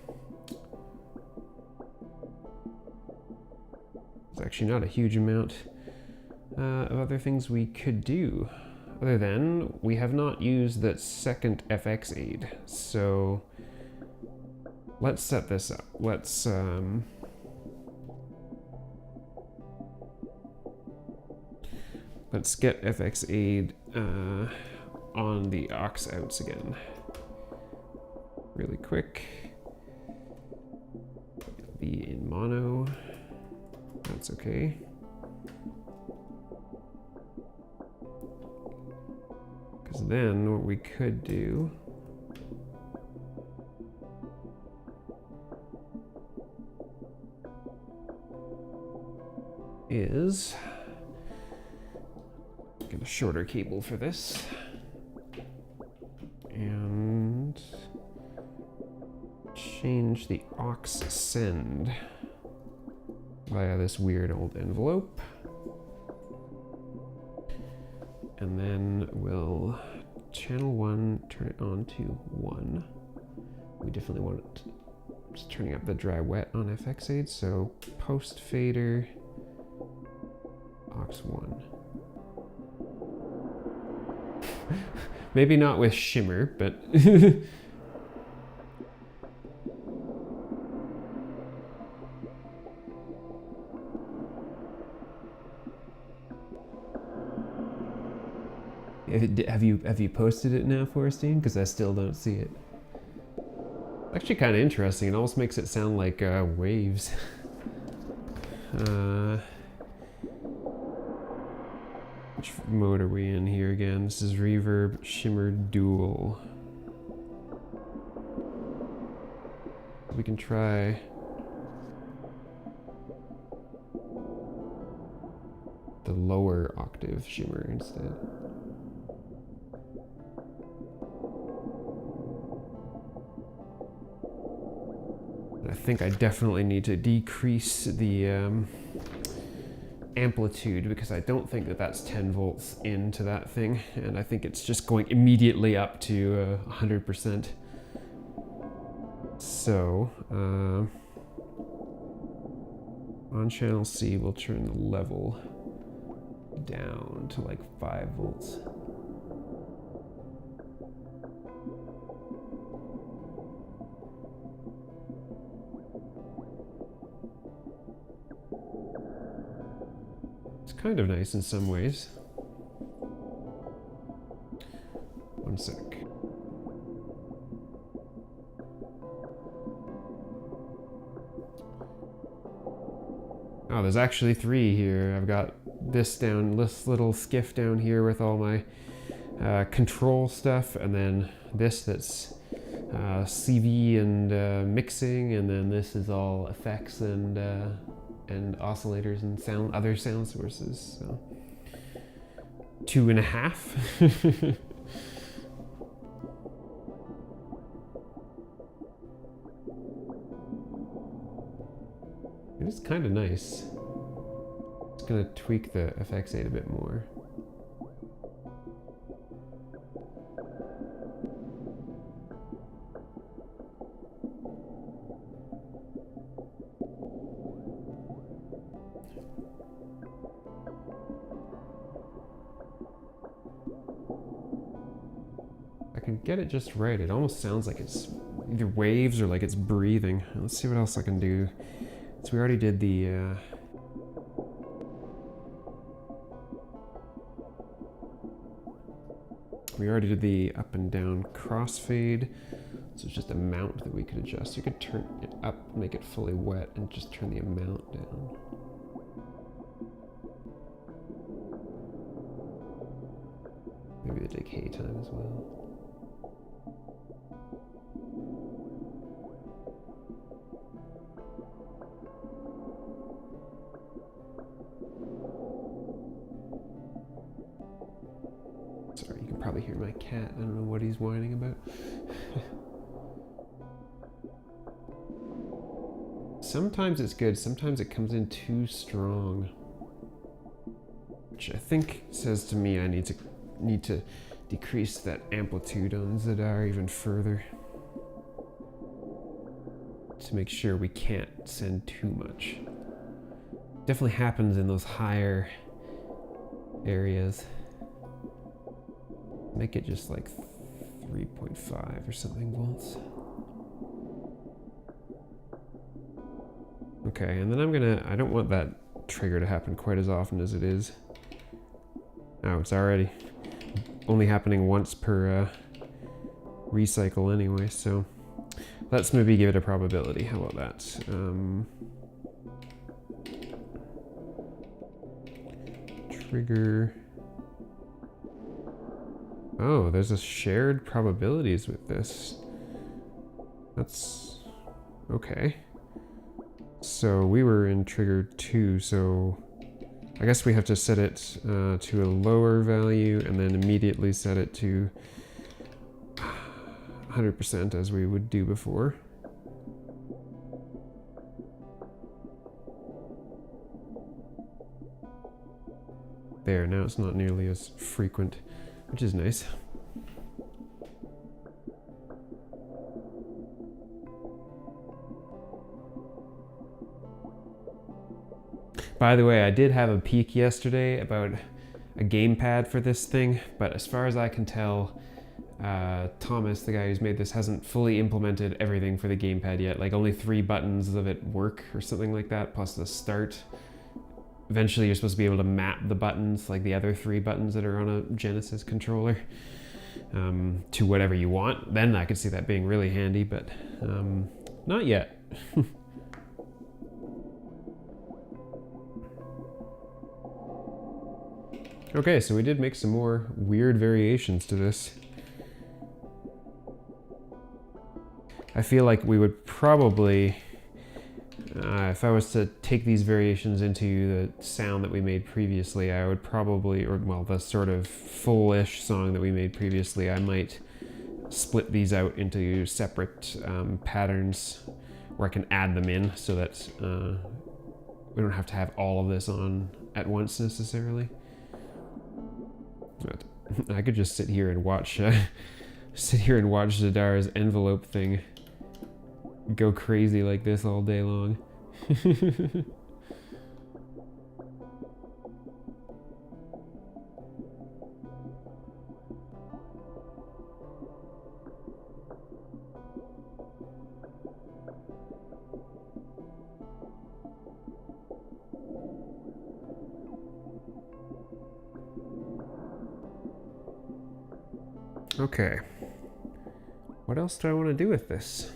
It's actually not a huge amount of other things we could do, other than we have not used that second FX aid. So let's set this up. Let's get FX aid on the aux outs again. Really quick. It'll be in mono. That's okay. Because then what we could do is get a shorter cable for this and change the aux send via this weird old envelope. And then we'll channel 1, turn it on to 1. We definitely want it just turning up the dry wet on FX aid, so post fader aux 1. Maybe not with shimmer, but have you posted it now, Forrestine? Because I still don't see it. Actually, kind of interesting. It almost makes it sound like waves. Which mode are we in here again? This is reverb shimmer dual. We can try the lower octave shimmer instead. I think I definitely need to decrease the amplitude, because I don't think that that's 10 volts into that thing, and I think it's just going immediately up to 100%. So on channel C, we'll turn the level down to like 5 volts. kind of nice in some ways. One sec. Oh, there's actually 3 here. I've got this little skiff down here with all my control stuff, and then this that's CV and mixing, and then this is all effects and oscillators and other sound sources. So 2.5. It is kind of nice. Just gonna tweak the FX8 a bit more. I can get it just right. It almost sounds like it's either waves or like it's breathing. Let's see what else I can do. So we already did the up and down crossfade. So it's just a mount that we could adjust. You could turn it up, make it fully wet, and just turn the amount down. Maybe the decay time as well. Sorry, you can probably hear my cat. I don't know what he's whining about. Sometimes it's good, sometimes it comes in too strong. Which I think says to me I need to decrease that amplitude on Zadar even further. To make sure we can't send too much. Definitely happens in those higher areas. Make it just like 3.5 or something volts. Okay, and then I don't want that trigger to happen quite as often as it is. Oh, it's already only happening once per recycle anyway, so let's maybe give it a probability. How about that? Trigger. Oh, there's a shared probabilities with this. That's okay. So we were in trigger 2, so I guess we have to set it to a lower value and then immediately set it to 100% as we would do before. There, now it's not nearly as frequent, which is nice. By the way, I did have a peek yesterday about a gamepad for this thing, but as far as I can tell, Thomas, the guy who's made this, hasn't fully implemented everything for the gamepad yet. Like only 3 buttons of it work or something like that, plus the start. Eventually you're supposed to be able to map the buttons, like the other 3 buttons that are on a Genesis controller, to whatever you want. Then I could see that being really handy, but not yet. Okay, so we did make some more weird variations to this. I feel like we would probably, if I was to take these variations into the sound that we made previously, I would probably, or well, the sort of full-ish song that we made previously, I might split these out into separate patterns where I can add them in so that we don't have to have all of this on at once necessarily. But I could just sit here and watch Zadar's envelope thing go crazy like this all day long. Okay. What else do I want to do with this?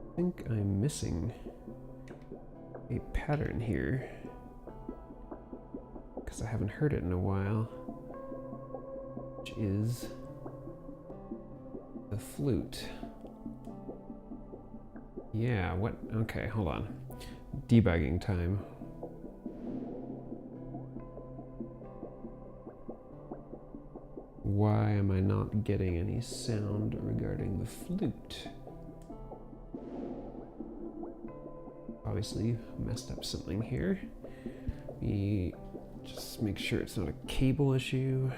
I think I'm missing a pattern here because I haven't heard it in a while, which is the flute. Yeah, what? Okay, hold on. Debugging time. Why am I not getting any sound regarding the flute? Obviously messed up something here. Let me just make sure it's not a cable issue.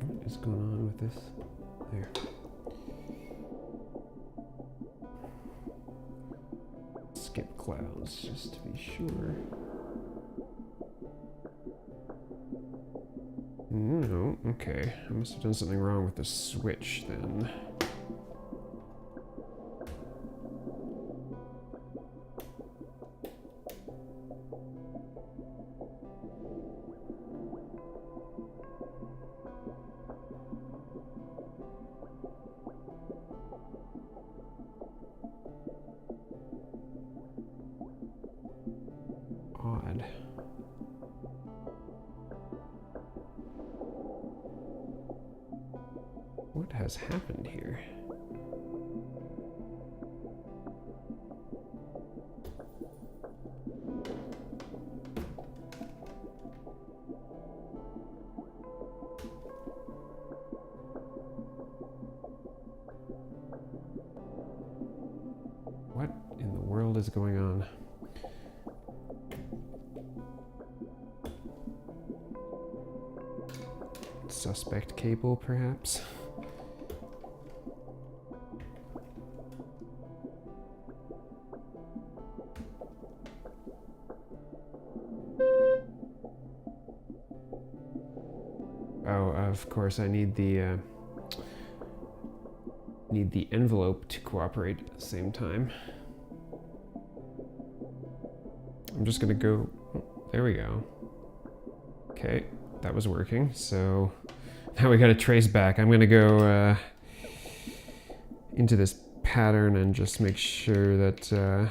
What is going on with this? There. Skip clouds just to be sure. No, okay. I must have done something wrong with the switch then. Odd. What has happened here? What in the world is going on? Suspect cable, perhaps? Oh, of course, I need the envelope to cooperate at the same time. I'm just gonna go, oh, there we go. Okay, that was working, so now we gotta trace back. I'm gonna go into this pattern and just make sure that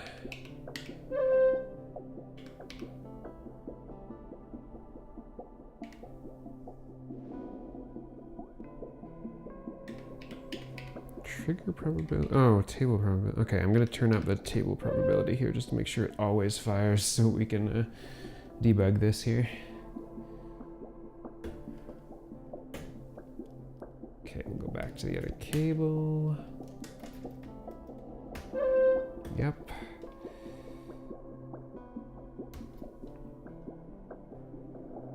trigger probability, oh, table probability. Okay, I'm gonna turn up the table probability here just to make sure it always fires so we can debug this here. Okay, we'll go back to the other cable. Yep.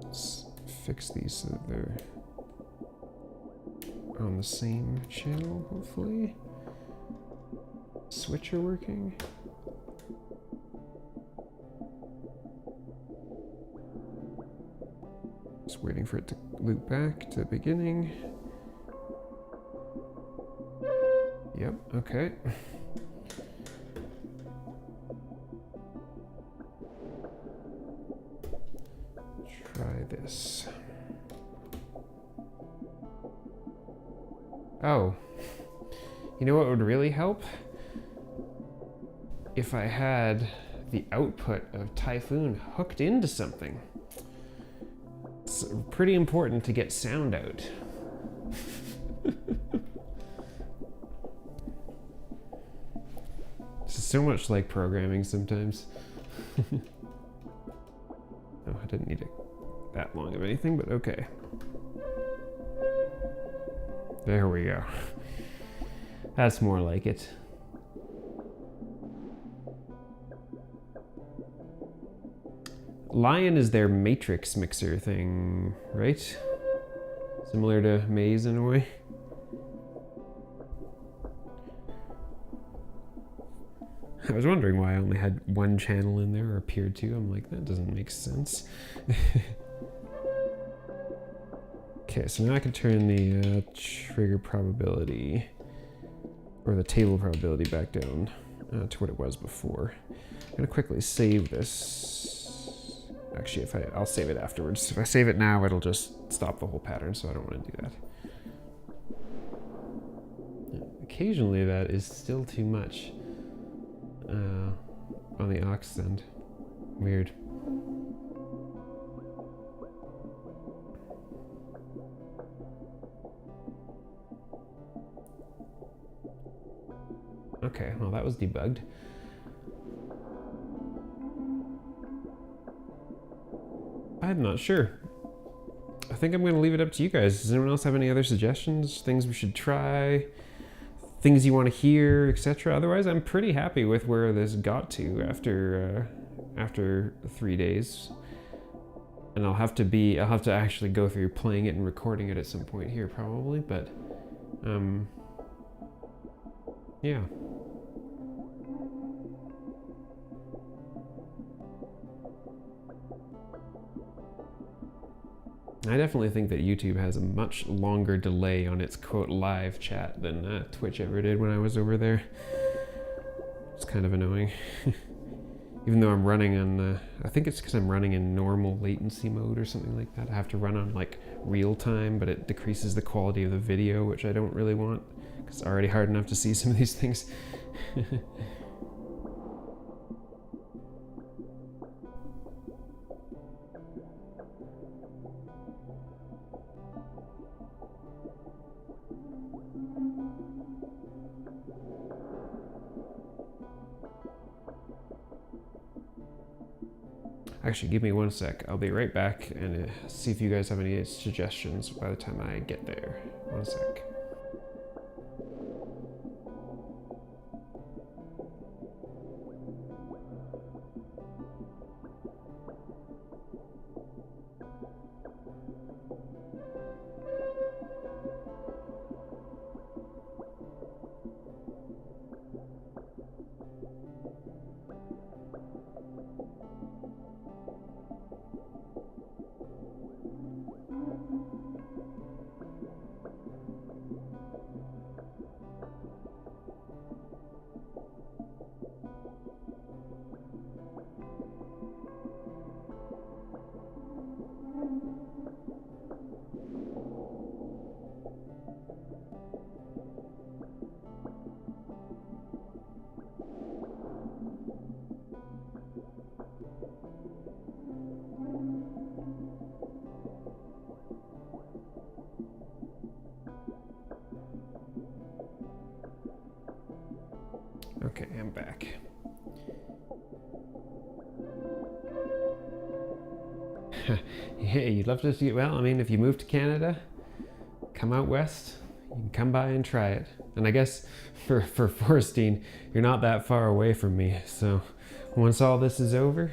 Let's fix these so that they're on the same channel, hopefully. Switcher working. Just waiting for it to loop back to the beginning. Yep, okay. Try this. Oh, you know what would really help? If I had the output of Typhoon hooked into something. It's pretty important to get sound out. This is so much like programming sometimes. Oh, I didn't need that long of anything, but okay. There we go. That's more like it. Lion is their matrix mixer thing, right? Similar to Maze in a way. I was wondering why I only had one channel in there, or appeared to. I'm like, that doesn't make sense. Okay, so now I can turn the trigger probability, or the table probability back down to what it was before. I'm gonna quickly save this. Actually, I'll save it afterwards. If I save it now, it'll just stop the whole pattern, so I don't want to do that. Occasionally that is still too much on the aux end. Weird. Okay, well that was debugged. I'm not sure. I think I'm gonna leave it up to you guys. Does anyone else have any other suggestions? Things we should try? Things you want to hear, etc. Otherwise, I'm pretty happy with where this got to after 3 days. And I'll have to actually go through playing it and recording it at some point here probably, but yeah. I definitely think that YouTube has a much longer delay on its quote live chat than Twitch ever did when I was over there. It's kind of annoying. Even though I'm running on, I think it's because I'm running in normal latency mode or something like that. I have to run on like real time, but it decreases the quality of the video, which I don't really want, because it's already hard enough to see some of these things. Actually, give me 1 sec. I'll be right back and see if you guys have any suggestions by the time I get there. 1 sec. Okay, I'm back. Hey, you'd love to see it. Well, I mean, if you move to Canada, come out west, you can come by and try it. And I guess for Forestine, you're not that far away from me, so once all this is over,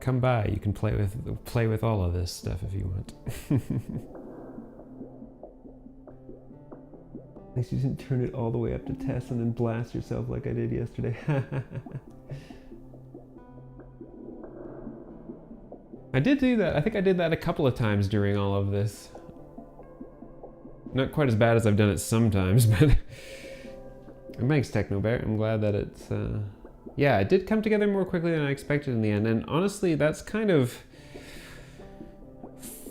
come by. You can play with all of this stuff if you want. At least you didn't turn it all the way up to test and then blast yourself like I did yesterday. I did do that. I think I did that a couple of times during all of this. Not quite as bad as I've done it sometimes, but it makes Techno Bear. I'm glad that it's, yeah, it did come together more quickly than I expected in the end. And honestly, that's kind of,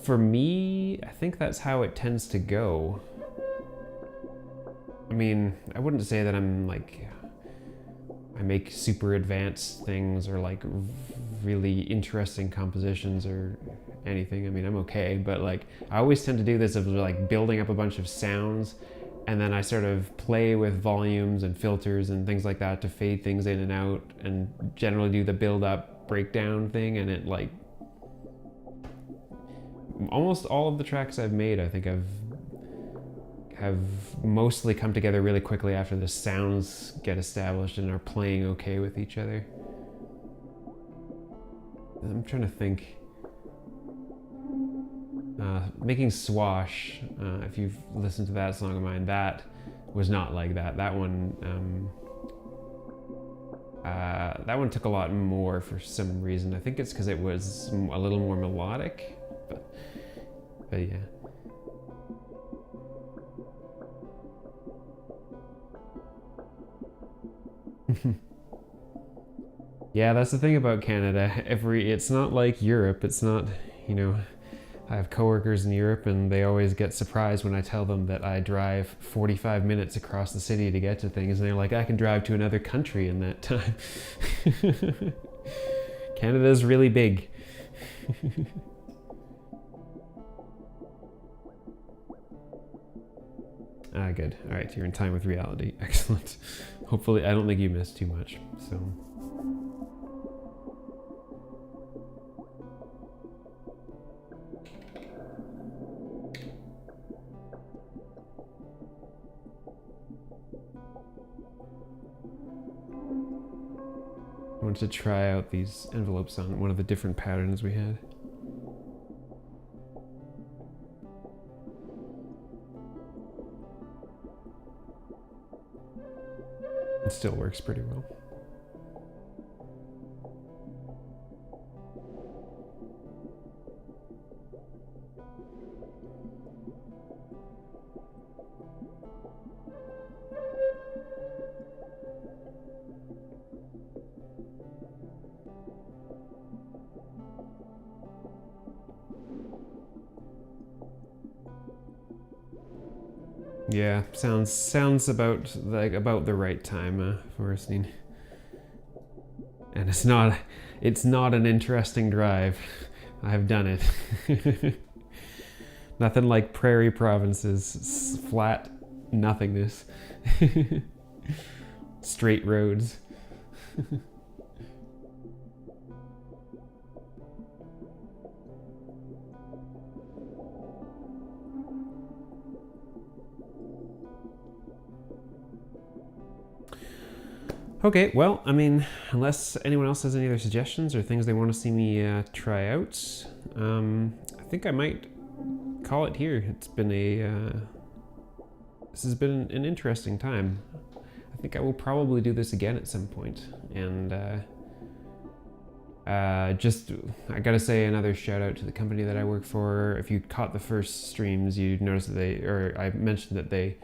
for me, I think that's how it tends to go. I mean, I wouldn't say that I'm like, I make super advanced things or like really interesting compositions or anything. I mean, I'm okay, but like I always tend to do this of like building up a bunch of sounds, and then I sort of play with volumes and filters and things like that to fade things in and out, and generally do the build up breakdown thing. And it like, almost all of the tracks I've made, I think I've have mostly come together really quickly after the sounds get established and are playing okay with each other. I'm trying to think. Making Swash, if you've listened to that song of mine, that was not like that. That one took a lot more for some reason. I think it's because it was a little more melodic, but yeah. Yeah, that's the thing about Canada. It's not like Europe. It's not, you know, I have coworkers in Europe and they always get surprised when I tell them that I drive 45 minutes across the city to get to things, and they're like, I can drive to another country in that time. Canada's really big. Good. All right, you're in time with reality. Excellent. Hopefully, I don't think you missed too much, so. I wanted to try out these envelopes on one of the different patterns we had. It still works pretty well. Yeah, sounds about the right time, Forrestine. And it's not an interesting drive. I've done it. Nothing like prairie provinces, flat nothingness. Straight roads. Okay, well, I mean, unless anyone else has any other suggestions or things they want to see me try out, I think I might call it here. It's been this has been an interesting time. I think I will probably do this again at some point. And I gotta say another shout out to the company that I work for. If you caught the first streams, you'd notice that I mentioned that they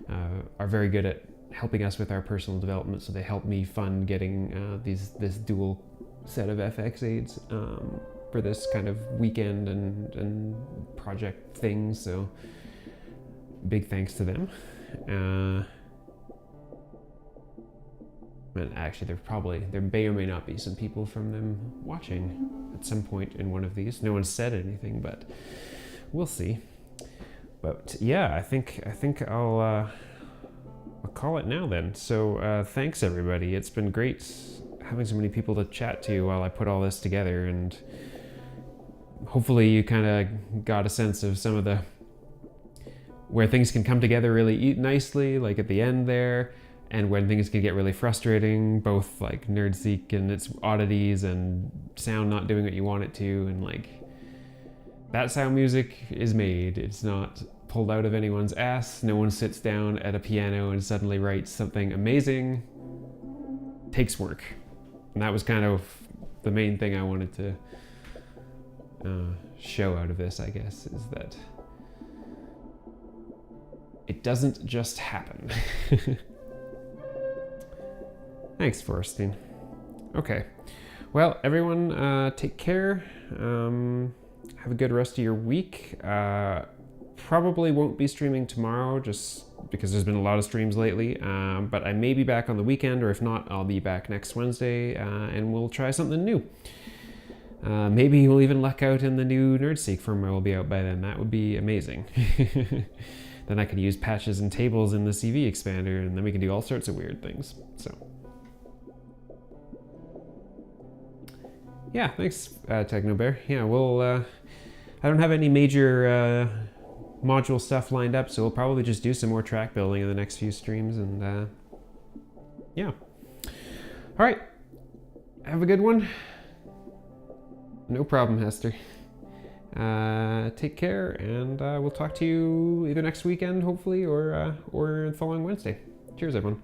are very good at helping us with our personal development, so they helped me fund getting this dual set of FX aids for this kind of weekend and project thing. So big thanks to them. And actually, there may or may not be some people from them watching at some point in one of these. No one said anything, but we'll see. But yeah, I think I'll call it now then. So thanks everybody. It's been great having so many people to chat to while I put all this together, and hopefully you kind of got a sense of some of where things can come together really nicely, like at the end there, and when things can get really frustrating, both like NerdSEQ and its oddities and sound not doing what you want it to, and like that's how music is made. It's not pulled out of anyone's ass. No one sits down at a piano and suddenly writes something amazing. It takes work. And that was kind of the main thing I wanted to show out of this, I guess, is that it doesn't just happen. Thanks, Forrestine. Okay. Well, everyone, take care. Have a good rest of your week. Probably won't be streaming tomorrow just because there's been a lot of streams lately, but I may be back on the weekend, or if not, I'll be back next Wednesday, and we'll try something new. Maybe we'll even luck out in the new NerdSEQ firmware will be out by then. That would be amazing. Then I could use patches and tables in the CV expander, and then we can do all sorts of weird things. So yeah, thanks, TechnoBear. Yeah, we'll I don't have any major module stuff lined up, so we'll probably just do some more track building in the next few streams, and yeah. All right, have a good one. No problem, Hester. Take care, and we'll talk to you either next weekend, hopefully, or the following Wednesday. Cheers, everyone.